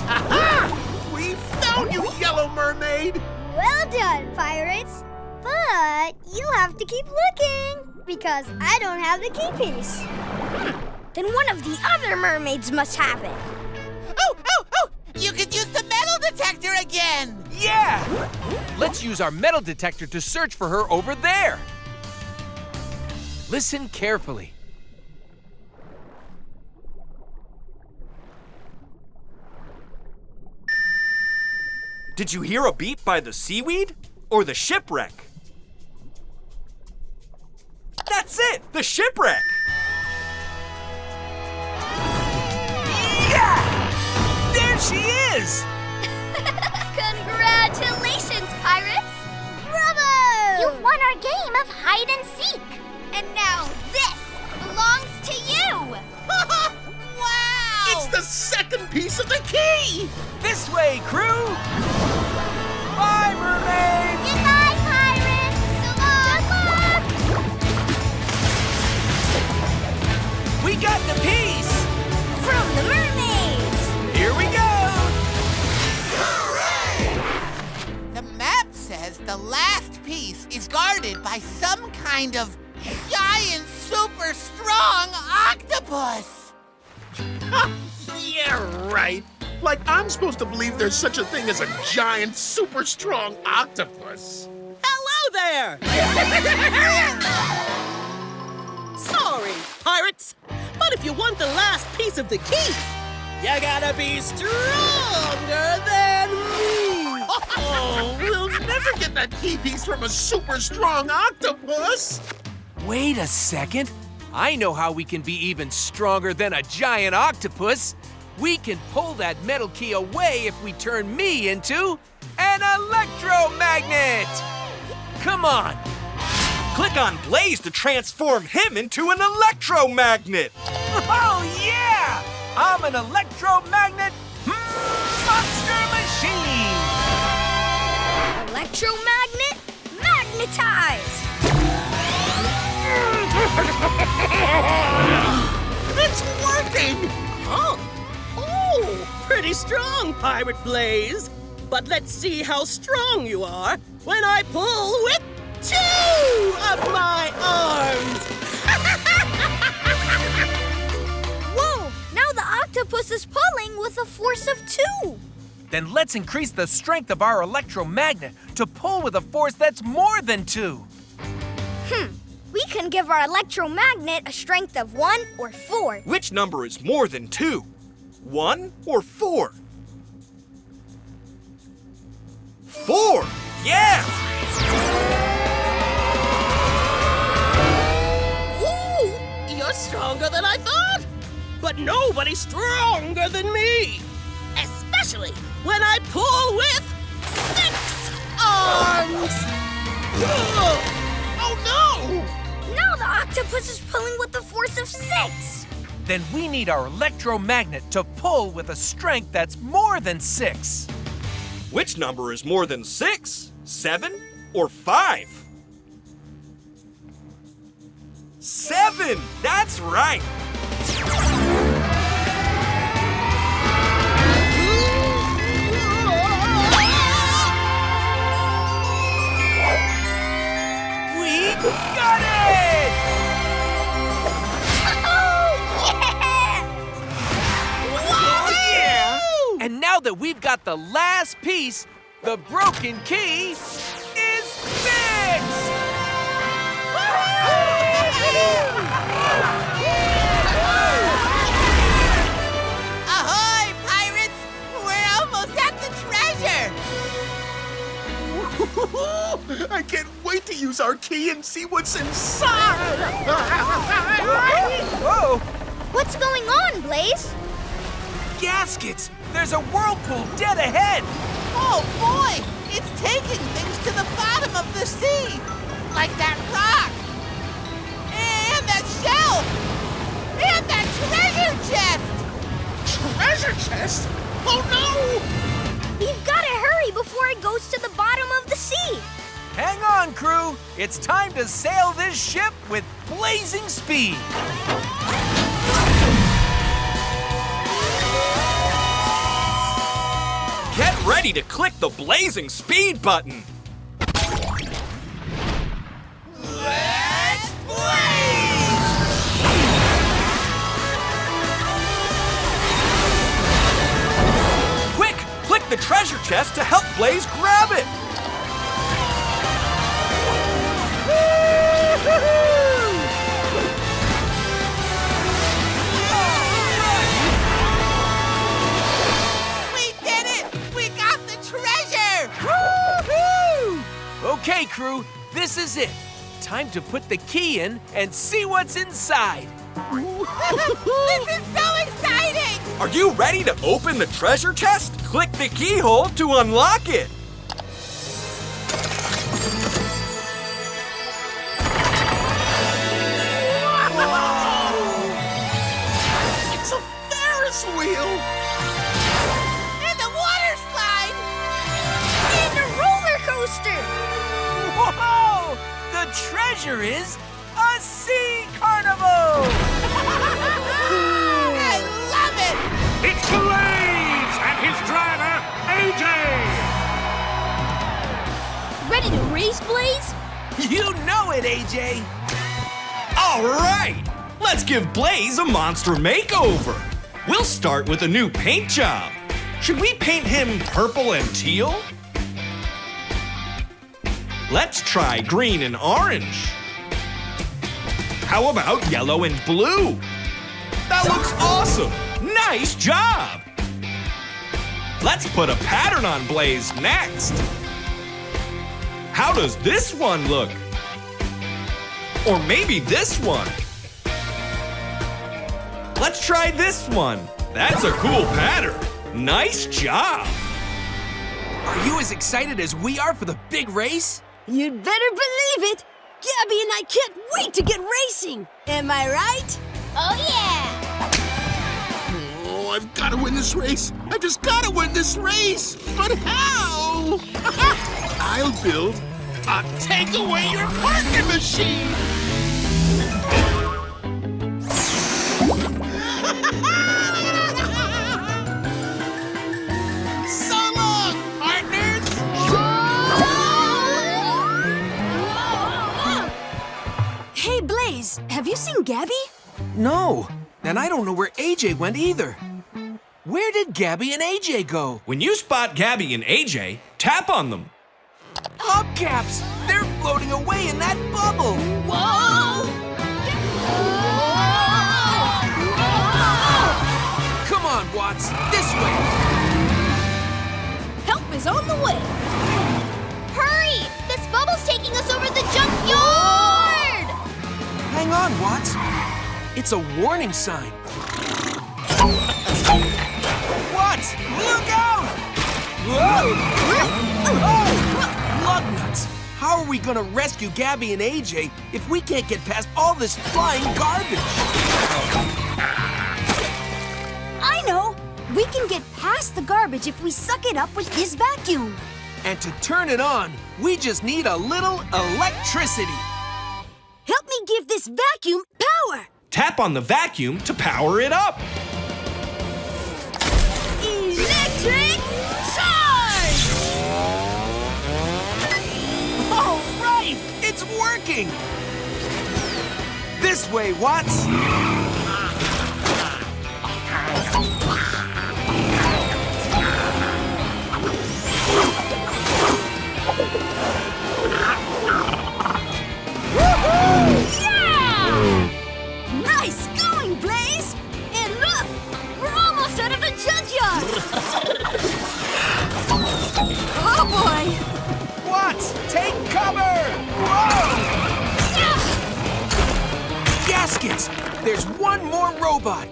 Aha! We found you, Yellow Mermaid! Well done, pirates. But you'll have to keep looking, because I don't have the key piece. Then one of the other mermaids must have it. Oh! You could use the metal detector again! Yeah! Let's use our metal detector to search for her over there. Listen carefully. Did you hear a beep by the seaweed or the shipwreck? That's it, the shipwreck! Yeah! There she is! Congratulations, pirates! Bravo! You won our game of hide and seek. And now this belongs to you! Wow! It's the second piece of the key! This way, crew! Bye, mermaids! Goodbye, pirates! So long! We got the piece! From the mermaids! Here we go! The map says the last piece is guarded by some kind of giant, super strong octopus. Yeah, right. Like I'm supposed to believe there's such a thing as a giant, super strong octopus. Hello there! Sorry, pirates, but if you want the last piece of the key, you gotta be stronger than me! Oh, we'll never get that key piece from a super strong octopus! Wait a second. I know how we can be even stronger than a giant octopus. We can pull that metal key away if we turn me into an electromagnet. Come on. Click on Blaze to transform him into an electromagnet. Oh, yeah! I'm an electromagnet monster machine. Electromagnet, magnetize! It's working! Oh, pretty strong, Pirate Blaze. But let's see how strong you are when I pull with 2 of my arms. Whoa! Now the octopus is pulling with a force of 2. Then let's increase the strength of our electromagnet to pull with a force that's more than 2. We can give our electromagnet a strength of 1 or 4. Which number is more than 2? 1 or 4? 4! Yeah! Ooh, you're stronger than I thought. But nobody's stronger than me. Especially when I pull with 6 arms. Oh no! Now the octopus is pulling with a force of 6. Then we need our electromagnet to pull with a strength that's more than 6. Which number is more than 6? 7 or 5? 7! That's right! We got it! Oh, Yeah! And now that we've got the last piece, the broken key is fixed! I can't wait to use our key and see what's inside! Whoa! What's going on, Blaze? Gaskets! There's a whirlpool dead ahead! Oh boy! It's taking things to the bottom of the sea! Like that rock! And that shelf! And that treasure chest! Treasure chest? Oh no! We've got to hurry before it goes to the bottom of the sea. Hang on, crew! It's time to sail this ship with blazing speed! Get ready to click the blazing speed button. Let's blaze! Quick, click the treasure chest to help Blaze grab it. We did it! We got the treasure! Okay, crew, this is it. Time to put the key in and see what's inside. This is so exciting! Are you ready to open the treasure chest? Click the keyhole to unlock it. It's a Ferris wheel! And the water slide! And a roller coaster. Whoa! The treasure is a sea carnival! I love it! It's Blaze and his driver, AJ! Ready to race, Blaze? You know it, AJ! All right, let's give Blaze a monster makeover. We'll start with a new paint job. Should we paint him purple and teal? Let's try green and orange. How about yellow and blue? That looks awesome! Nice job! Let's put a pattern on Blaze next. How does this one look? Or maybe this one. Let's try this one. That's a cool pattern. Nice job. Are you as excited as we are for the big race? You'd better believe it. Gabby and I can't wait to get racing. Am I right? Oh, yeah. Oh, I've got to win this race. I've just got to win this race. But how? I'll build a take away your parking machine. So long, partners. Hey, Blaze, have you seen Gabby? No, and I don't know where AJ went either. Where did Gabby and AJ go? When you spot Gabby and AJ, tap on them. Hubcaps! They're floating away in that bubble! Whoa! Come on, Watts, this way! Help is on the way. Hurry! This bubble's taking us over the junkyard! Hang on, Watts. It's a warning sign. Watts, look out! Whoa! Oh! Lug nuts! How are we gonna rescue Gabby and AJ if we can't get past all this flying garbage? I know! We can get past the garbage if we suck it up with this vacuum. And to turn it on, we just need a little electricity. Help me give this vacuum power! Tap on the vacuum to power it up. Electric charge! All right! It's working! This way, Watts! Yeah! Nice going, Blaze! And look! We're almost out of the junkyard! Oh boy! Watts! buckets! There's one more robot!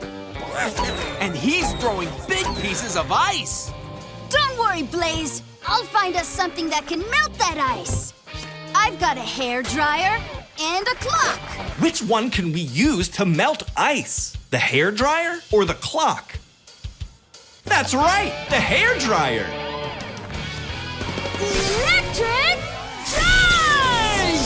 And he's throwing big pieces of ice! Don't worry, Blaze. I'll find us something that can melt that ice. I've got a hair dryer and a clock. Which one can we use to melt ice? The hair dryer or the clock? That's right, the hair dryer. Electric charge!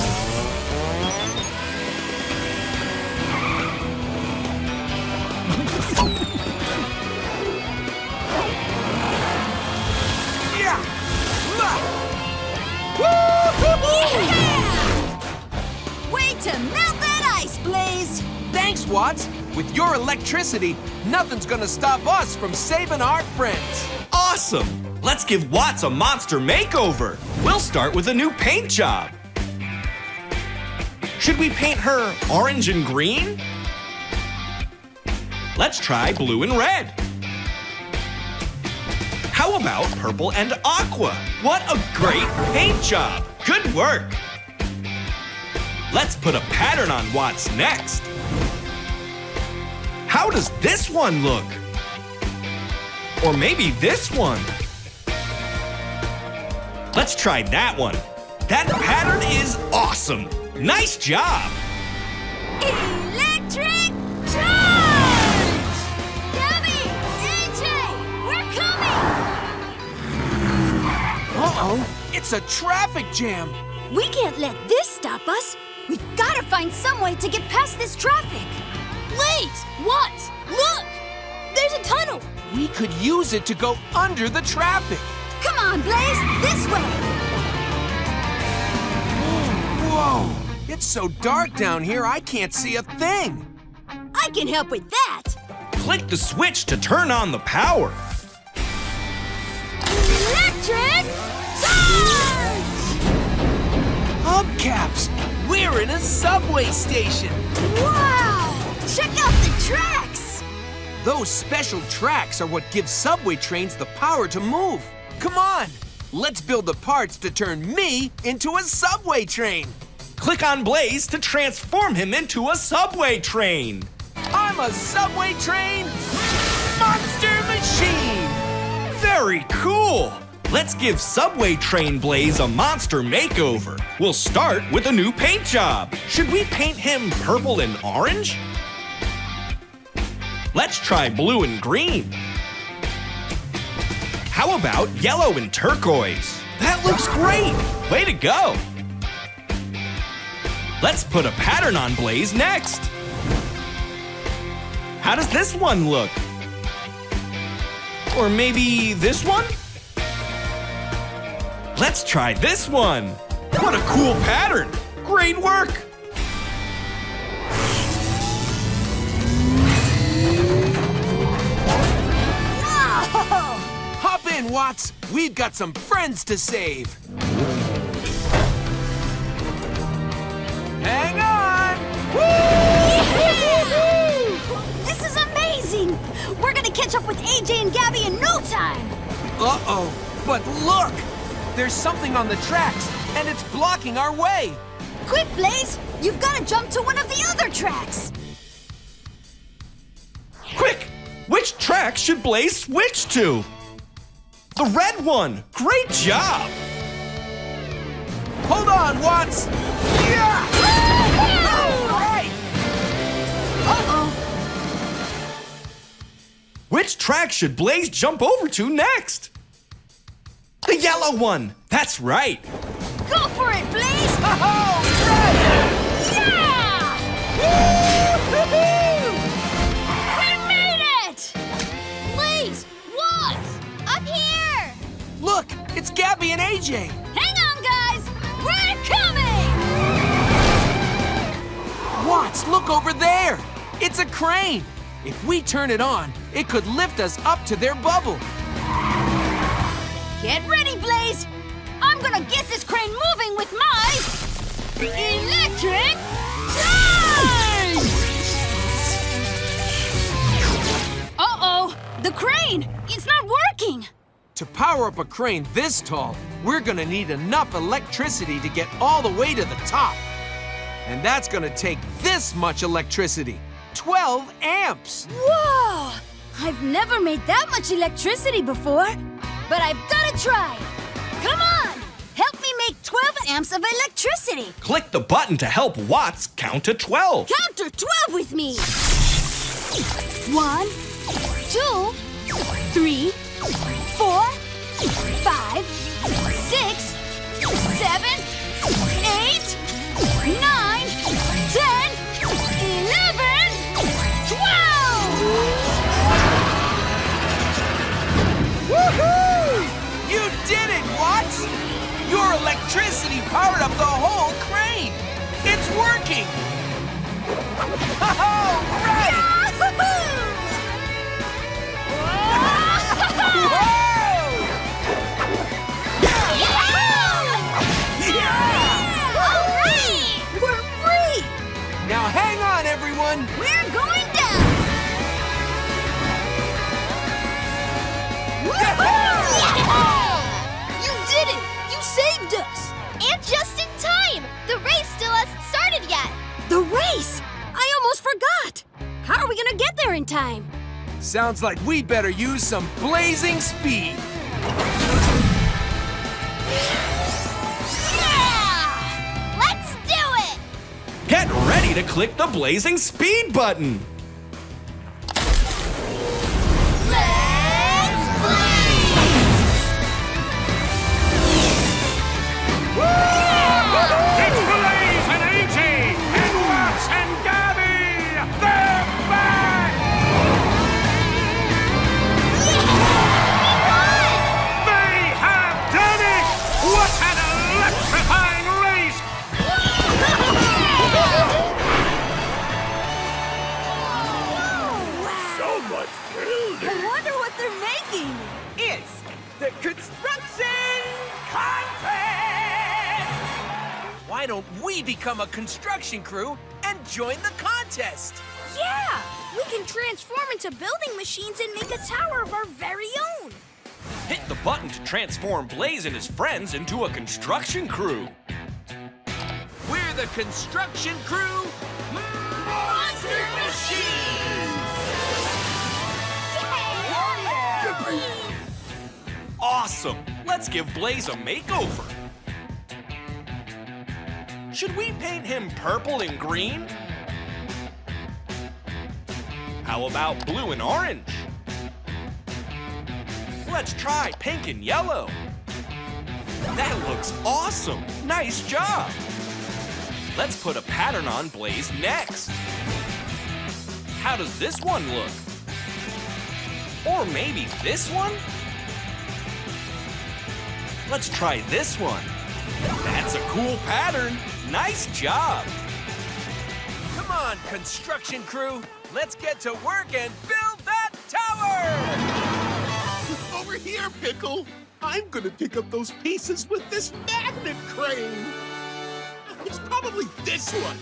Yeah! Way to melt that ice, Blaze! Thanks, Watts! With your electricity, nothing's gonna stop us from saving our friends! Awesome! Let's give Watts a monster makeover. We'll start with a new paint job. Should we paint her orange and green? Let's try blue and red. How about purple and aqua? What a great paint job! Good work! Let's put a pattern on Watts next. How does this one look? Or maybe this one? Let's try that one. That pattern is awesome. Nice job. Electric charge! Gabby! AJ! We're coming! Uh-oh! It's a traffic jam! We can't let this stop us. We've got to find some way to get past this traffic. Blaze! What? Look! There's a tunnel! We could use it to go under the traffic! Come on, Blaze! This way! Whoa! It's so dark down here, I can't see a thing! I can help with that! Click the switch to turn on the power. Electric charge! Hubcaps! We're in a subway station! Wow! Check out the tracks! Those special tracks are what give subway trains the power to move. Come on! Let's build the parts to turn me into a subway train! Click on Blaze to transform him into a subway train. I'm a subway train monster machine! Very cool! Let's give Subway Train Blaze a monster makeover. We'll start with a new paint job. Should we paint him purple and orange? Let's try blue and green. How about yellow and turquoise? That looks great! Way to go! Let's put a pattern on Blaze next. How does this one look? Or maybe this one? Let's try this one. What a cool pattern. Great work. Whoa! Hop in, Watts. We've got some friends to save. Hang on! This is amazing! We're gonna catch up with AJ and Gabby in no time! Uh-oh, but look! There's something on the tracks, and it's blocking our way! Quick, Blaze! You've gotta jump to one of the other tracks! Quick! Which track should Blaze switch to? The red one. Great job. Hold on, Watts! Yeah! All right! Uh-oh! Which track should Blaze jump over to next? The yellow one. That's right. Go for it, Blaze! Oh, right! Yeah! We made it! Blaze! What? Up here! Look, it's Gabby and AJ. Hang on, guys! We're coming! Watts, look over there! It's a crane! If we turn it on, it could lift us up to their bubble. Get ready, Blaze! I'm gonna get this crane moving with my electric charge! Uh-oh! The crane! It's not working! To power up a crane this tall, we're gonna need enough electricity to get all the way to the top. And that's gonna take this much electricity. 12 amps! Whoa! I've never made that much electricity before, but I've gotta try. Come on! Help me make 12 amps of electricity. Click the button to help Watts count to 12. Count to 12 with me. 1, 2, 3, 4, 5, 6, 7, 8, 9, 10, 11, 12! Woohoo! You did it, Watts! Your electricity powered up the whole crane! It's working! Oh, right! We're free! Now hang on, everyone! We're going down! You did it! You saved us! And just in time! The race still hasn't started yet! The race! I almost forgot! How are we gonna get there in time? Sounds like we better use some blazing speed. Yeah! Let's do it! Get ready to click the blazing speed button. Let's blaze! It's Blaze and AJ and Watts and Gabby! They're back! They have done it! What an electrifying race! So much building. I wonder what they're making. It's the construction contest! Why don't we become a construction crew and join the contest? Yeah! We can transform into building machines and make a tower of our very own. Hit the button to transform Blaze and his friends into a construction crew. We're the construction crew, Monster Machines! Awesome! Let's give Blaze a makeover. Should we paint him purple and green? How about blue and orange? Let's try pink and yellow. That looks awesome! Nice job! Let's put a pattern on Blaze next. How does this one look? Or maybe this one? Let's try this one. That's a cool pattern. Nice job. Come on, construction crew. Let's get to work and build that tower! Over here, Pickle. I'm gonna pick up those pieces with this magnet crane. It's probably this one.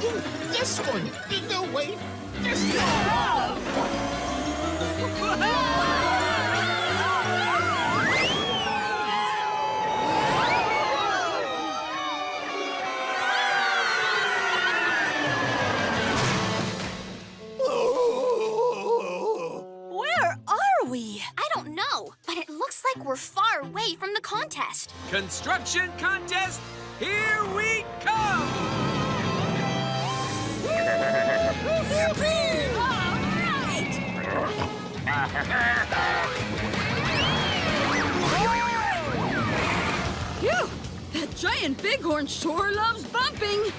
Ooh, this one. No, wait. This one. Where are we? I don't know, but it looks like we're far away from the contest. Construction contest, here we come! Phew! That giant bighorn sure loves bumping.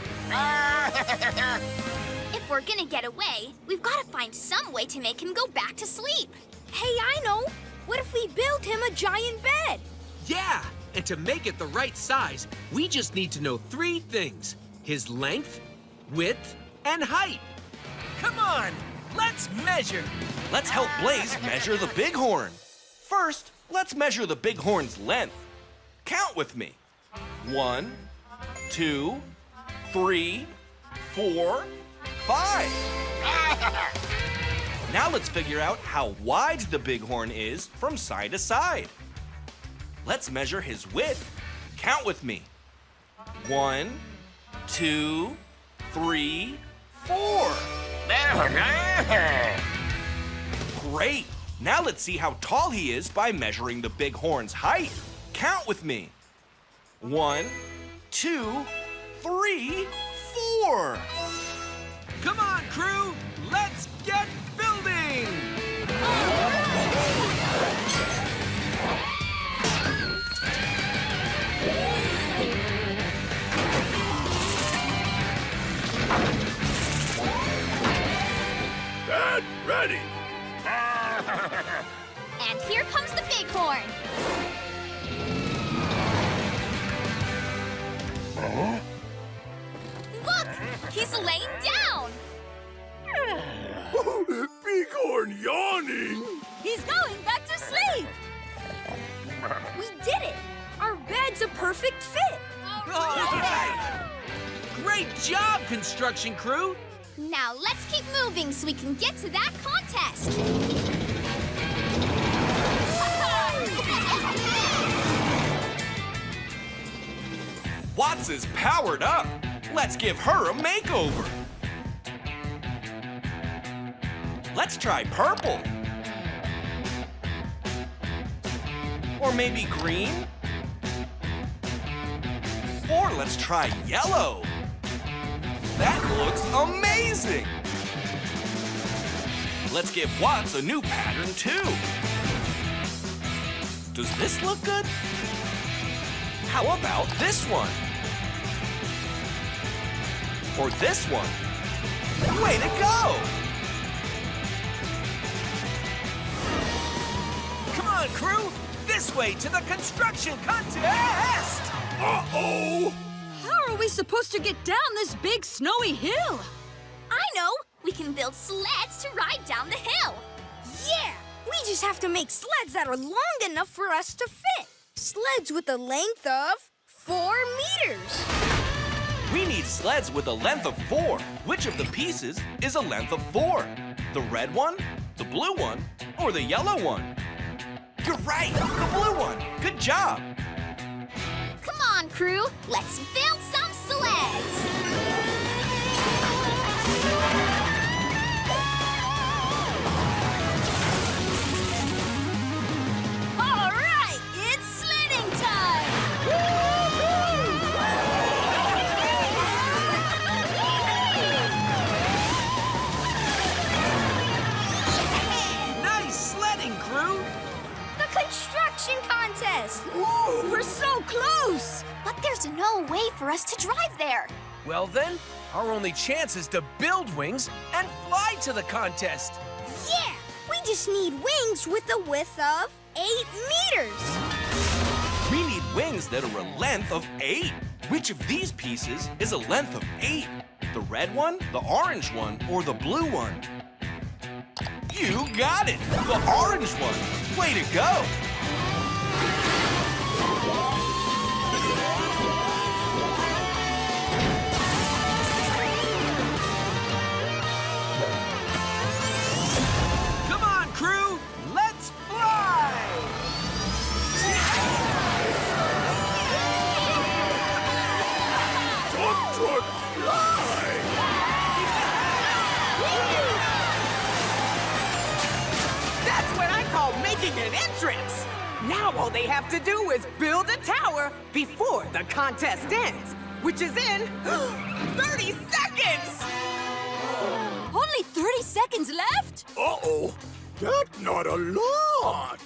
If we're gonna get away, we've gotta find some way to make him go back to sleep. Hey, I know. What if we built him a giant bed? Yeah, and to make it the right size, we just need to know 3 things. His length, width, and height. Come on, let's measure. Let's help Blaze measure the bighorn. First, let's measure the bighorn's length. Count with me. 1, 2, 3, 4, 5. Now let's figure out how wide the bighorn is from side to side. Let's measure his width. Count with me. 1, 2, 3, 4. Great! Now let's see how tall he is by measuring the bighorn's height. Count with me. 1, 2, 3, 4. Come on, crew! Let's get building! And ready! And here comes the bighorn. Look, he's laying down. Bighorn yawning! He's going back to sleep. We did it. Our bed's a perfect fit. All right! Great job, construction crew! Now let's keep moving so we can get to that contest. Watts is powered up. Let's give her a makeover. Let's try purple. Or maybe green. Or let's try yellow. That looks amazing. Let's give Watts a new pattern too. Does this look good? How about this one? Or this one? Way to go! Come on, crew! This way to the construction contest! Uh-oh! How are we supposed to get down this big snowy hill? I know. We can build sleds to ride down the hill. Yeah, we just have to make sleds that are long enough for us to fit. Sleds with a length of 4 meters. We need sleds with a length of 4. Which of the pieces is a length of 4? The red one, the blue one, or the yellow one? You're right, the blue one. Good job. Come on, crew. Let's build some sleds. All right, it's sledding time. Nice sledding, crew! The construction contest. Ooh, we're so close. But there's no way for us to drive there. Well then, our only chance is to build wings and fly to the contest. Yeah, we just need wings with a width of 8 meters. We need wings that are a length of 8. Which of these pieces is a length of 8? The red one, the orange one, or the blue one? You got it! The orange one! Way to go! Come on, crew! Let's fly! Truck, truck, fly! That's what I call making an entrance. Now all they have to do is build a tower before the contest ends, which is in 30 seconds! Only 30 seconds left? Uh-oh! That's not a lot!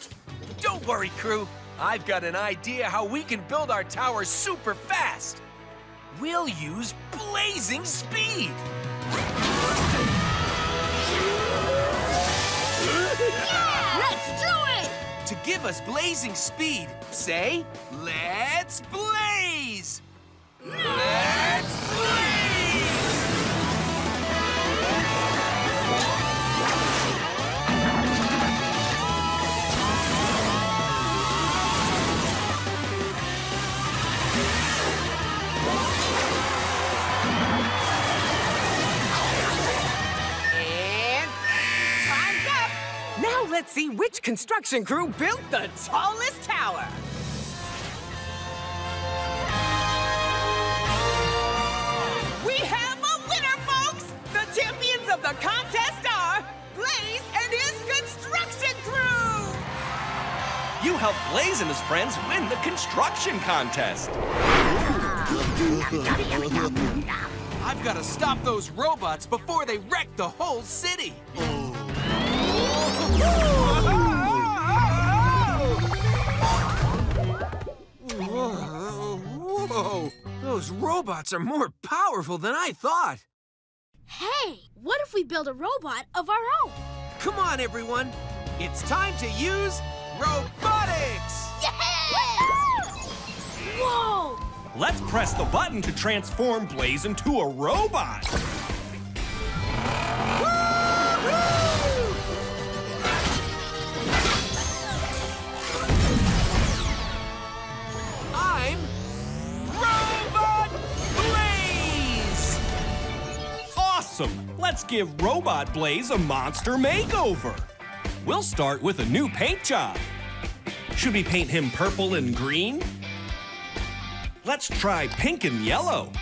Don't worry, crew. I've got an idea how we can build our tower super fast. We'll use blazing speed. Let's do it! To give us blazing speed, say, let's blaze! Let's blaze! And time's up! Now let's see which construction crew built the tallest tower. We have a winner! help Blaze and his friends win the construction contest. I've got to stop those robots before they wreck the whole city. Whoa! Those robots are more powerful than I thought. Hey, what if we build a robot of our own? Come on, everyone. It's time to use robotics! Yeah! Whoa! Let's press the button to transform Blaze into a robot. I'm Robot Blaze! Awesome! Let's give Robot Blaze a monster makeover. We'll start with a new paint job. Should we paint him purple and green? Let's try pink and yellow.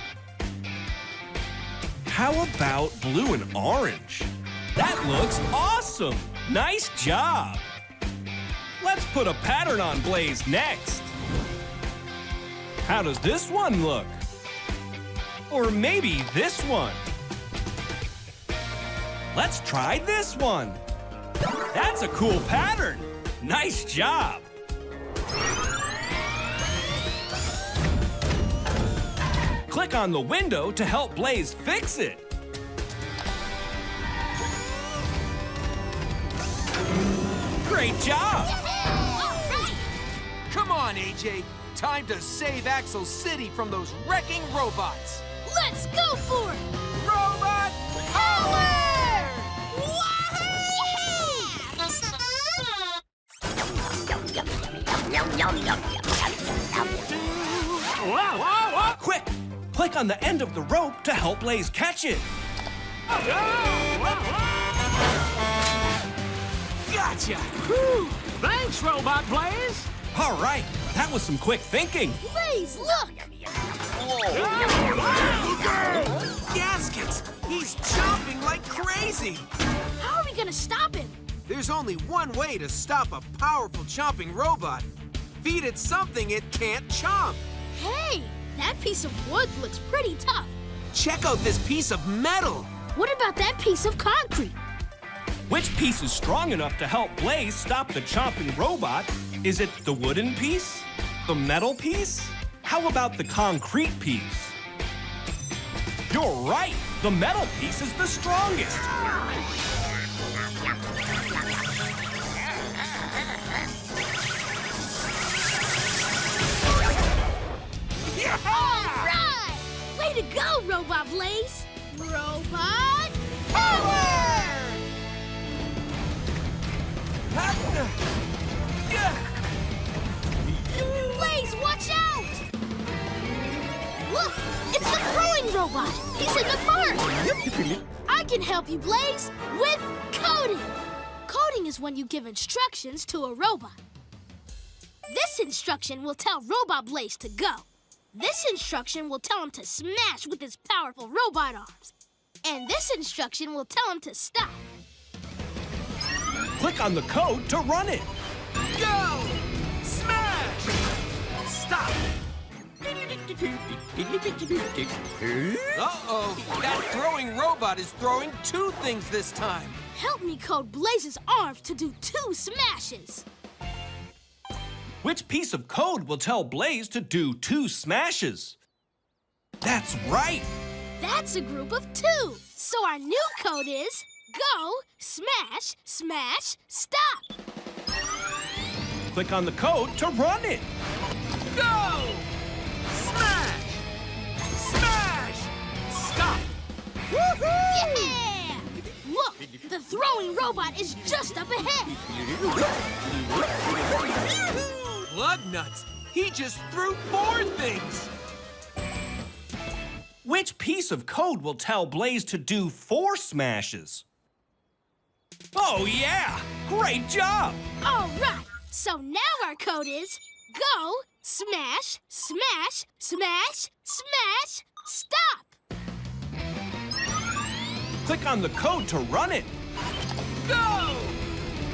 How about blue and orange? That looks awesome! Nice job! Let's put a pattern on Blaze next. How does this one look? Or maybe this one? Let's try this one. That's a cool pattern. Nice job. Click on the window to help Blaze fix it. Great job. Come on, AJ. Time to save Axel City from those wrecking robots. Let's go for it! Robot power! Quick! Click on the end of the rope to help Blaze catch it. Gotcha! Thanks, Robot Blaze. All right, that was some quick thinking. Blaze, look! Gaskets! He's chomping like crazy! How are we gonna stop him? There's only one way to stop a powerful chomping robot. Feed it something it can't chomp. Hey, that piece of wood looks pretty tough. Check out this piece of metal. What about that piece of concrete? Which piece is strong enough to help Blaze stop the chomping robot? Is it the wooden piece? The metal piece? How about the concrete piece? You're right! The metal piece is the strongest! All right! Way to go, Robot Blaze! Robot power! Blaze, watch out! Look, it's the throwing robot. He's in the park. I can help you, Blaze, with coding. Coding is when you give instructions to a robot. This instruction will tell Robot Blaze to go. This instruction will tell him to smash with his powerful robot arms. And this instruction will tell him to stop. Click on the code to run it. Go! Smash! Stop! Uh-oh, that throwing robot is throwing two things this time. Help me code Blaze's arms to do 2 smashes. Which piece of code will tell Blaze to do 2 smashes? That's right! That's a group of 2. So our new code is go, smash, smash, stop. Click on the code to run it. Go! Smash! Smash! Stop! Yeah! Look, the throwing robot is just up ahead. Lug nuts! He just threw 4 things! Which piece of code will tell Blaze to do 4 smashes? Oh, yeah! Great job! All right, so now our code is go, smash, smash, smash, smash, stop. Click on the code to run it. Go!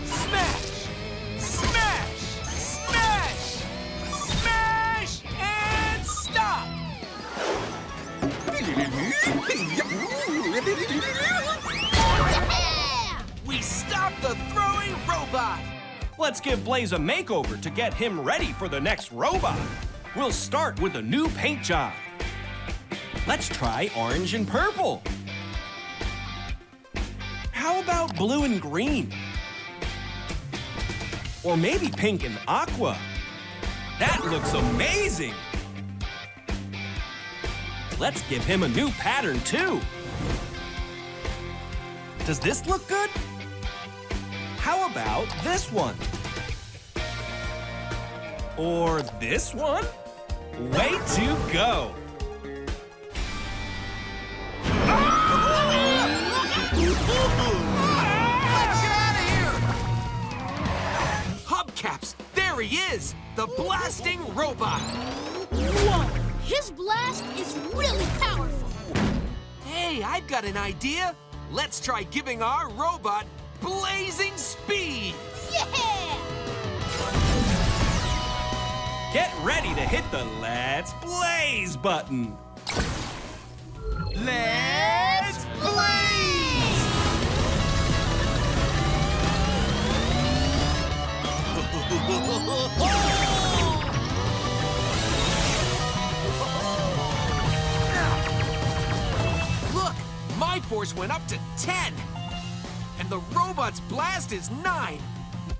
Smash! Smash! Smash! We stopped the throwing robot! Let's give Blaze a makeover to get him ready for the next robot. We'll start with a new paint job. Let's try orange and purple. How about blue and green? Or maybe pink and aqua. That looks amazing! Let's give him a new pattern too. Does this look good? How about this one? Or this one? Way to go! Let's get out of here! Hubcaps, there he is! The blasting robot! Whoa! His blast is really powerful. Hey, I've got an idea. Let's try giving our robot blazing speed! Yeah! Get ready to hit the Let's Blaze button. Let's blaze! Look, my force went up to 10. And the robot's blast is 9.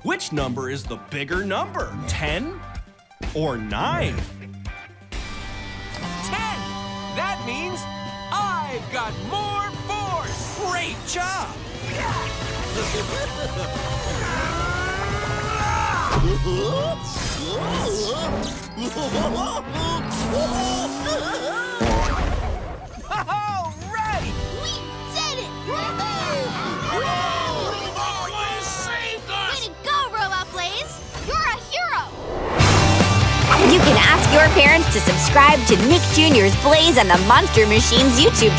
Which number is the bigger number? 10 or 9? 10! That means I've got more force! Great job! All right! We did it! Saved us! Way to go, Robot Blaze! You're a hero! You can ask your parents to subscribe to Nick Jr.'s Blaze and the Monster Machines YouTube channel.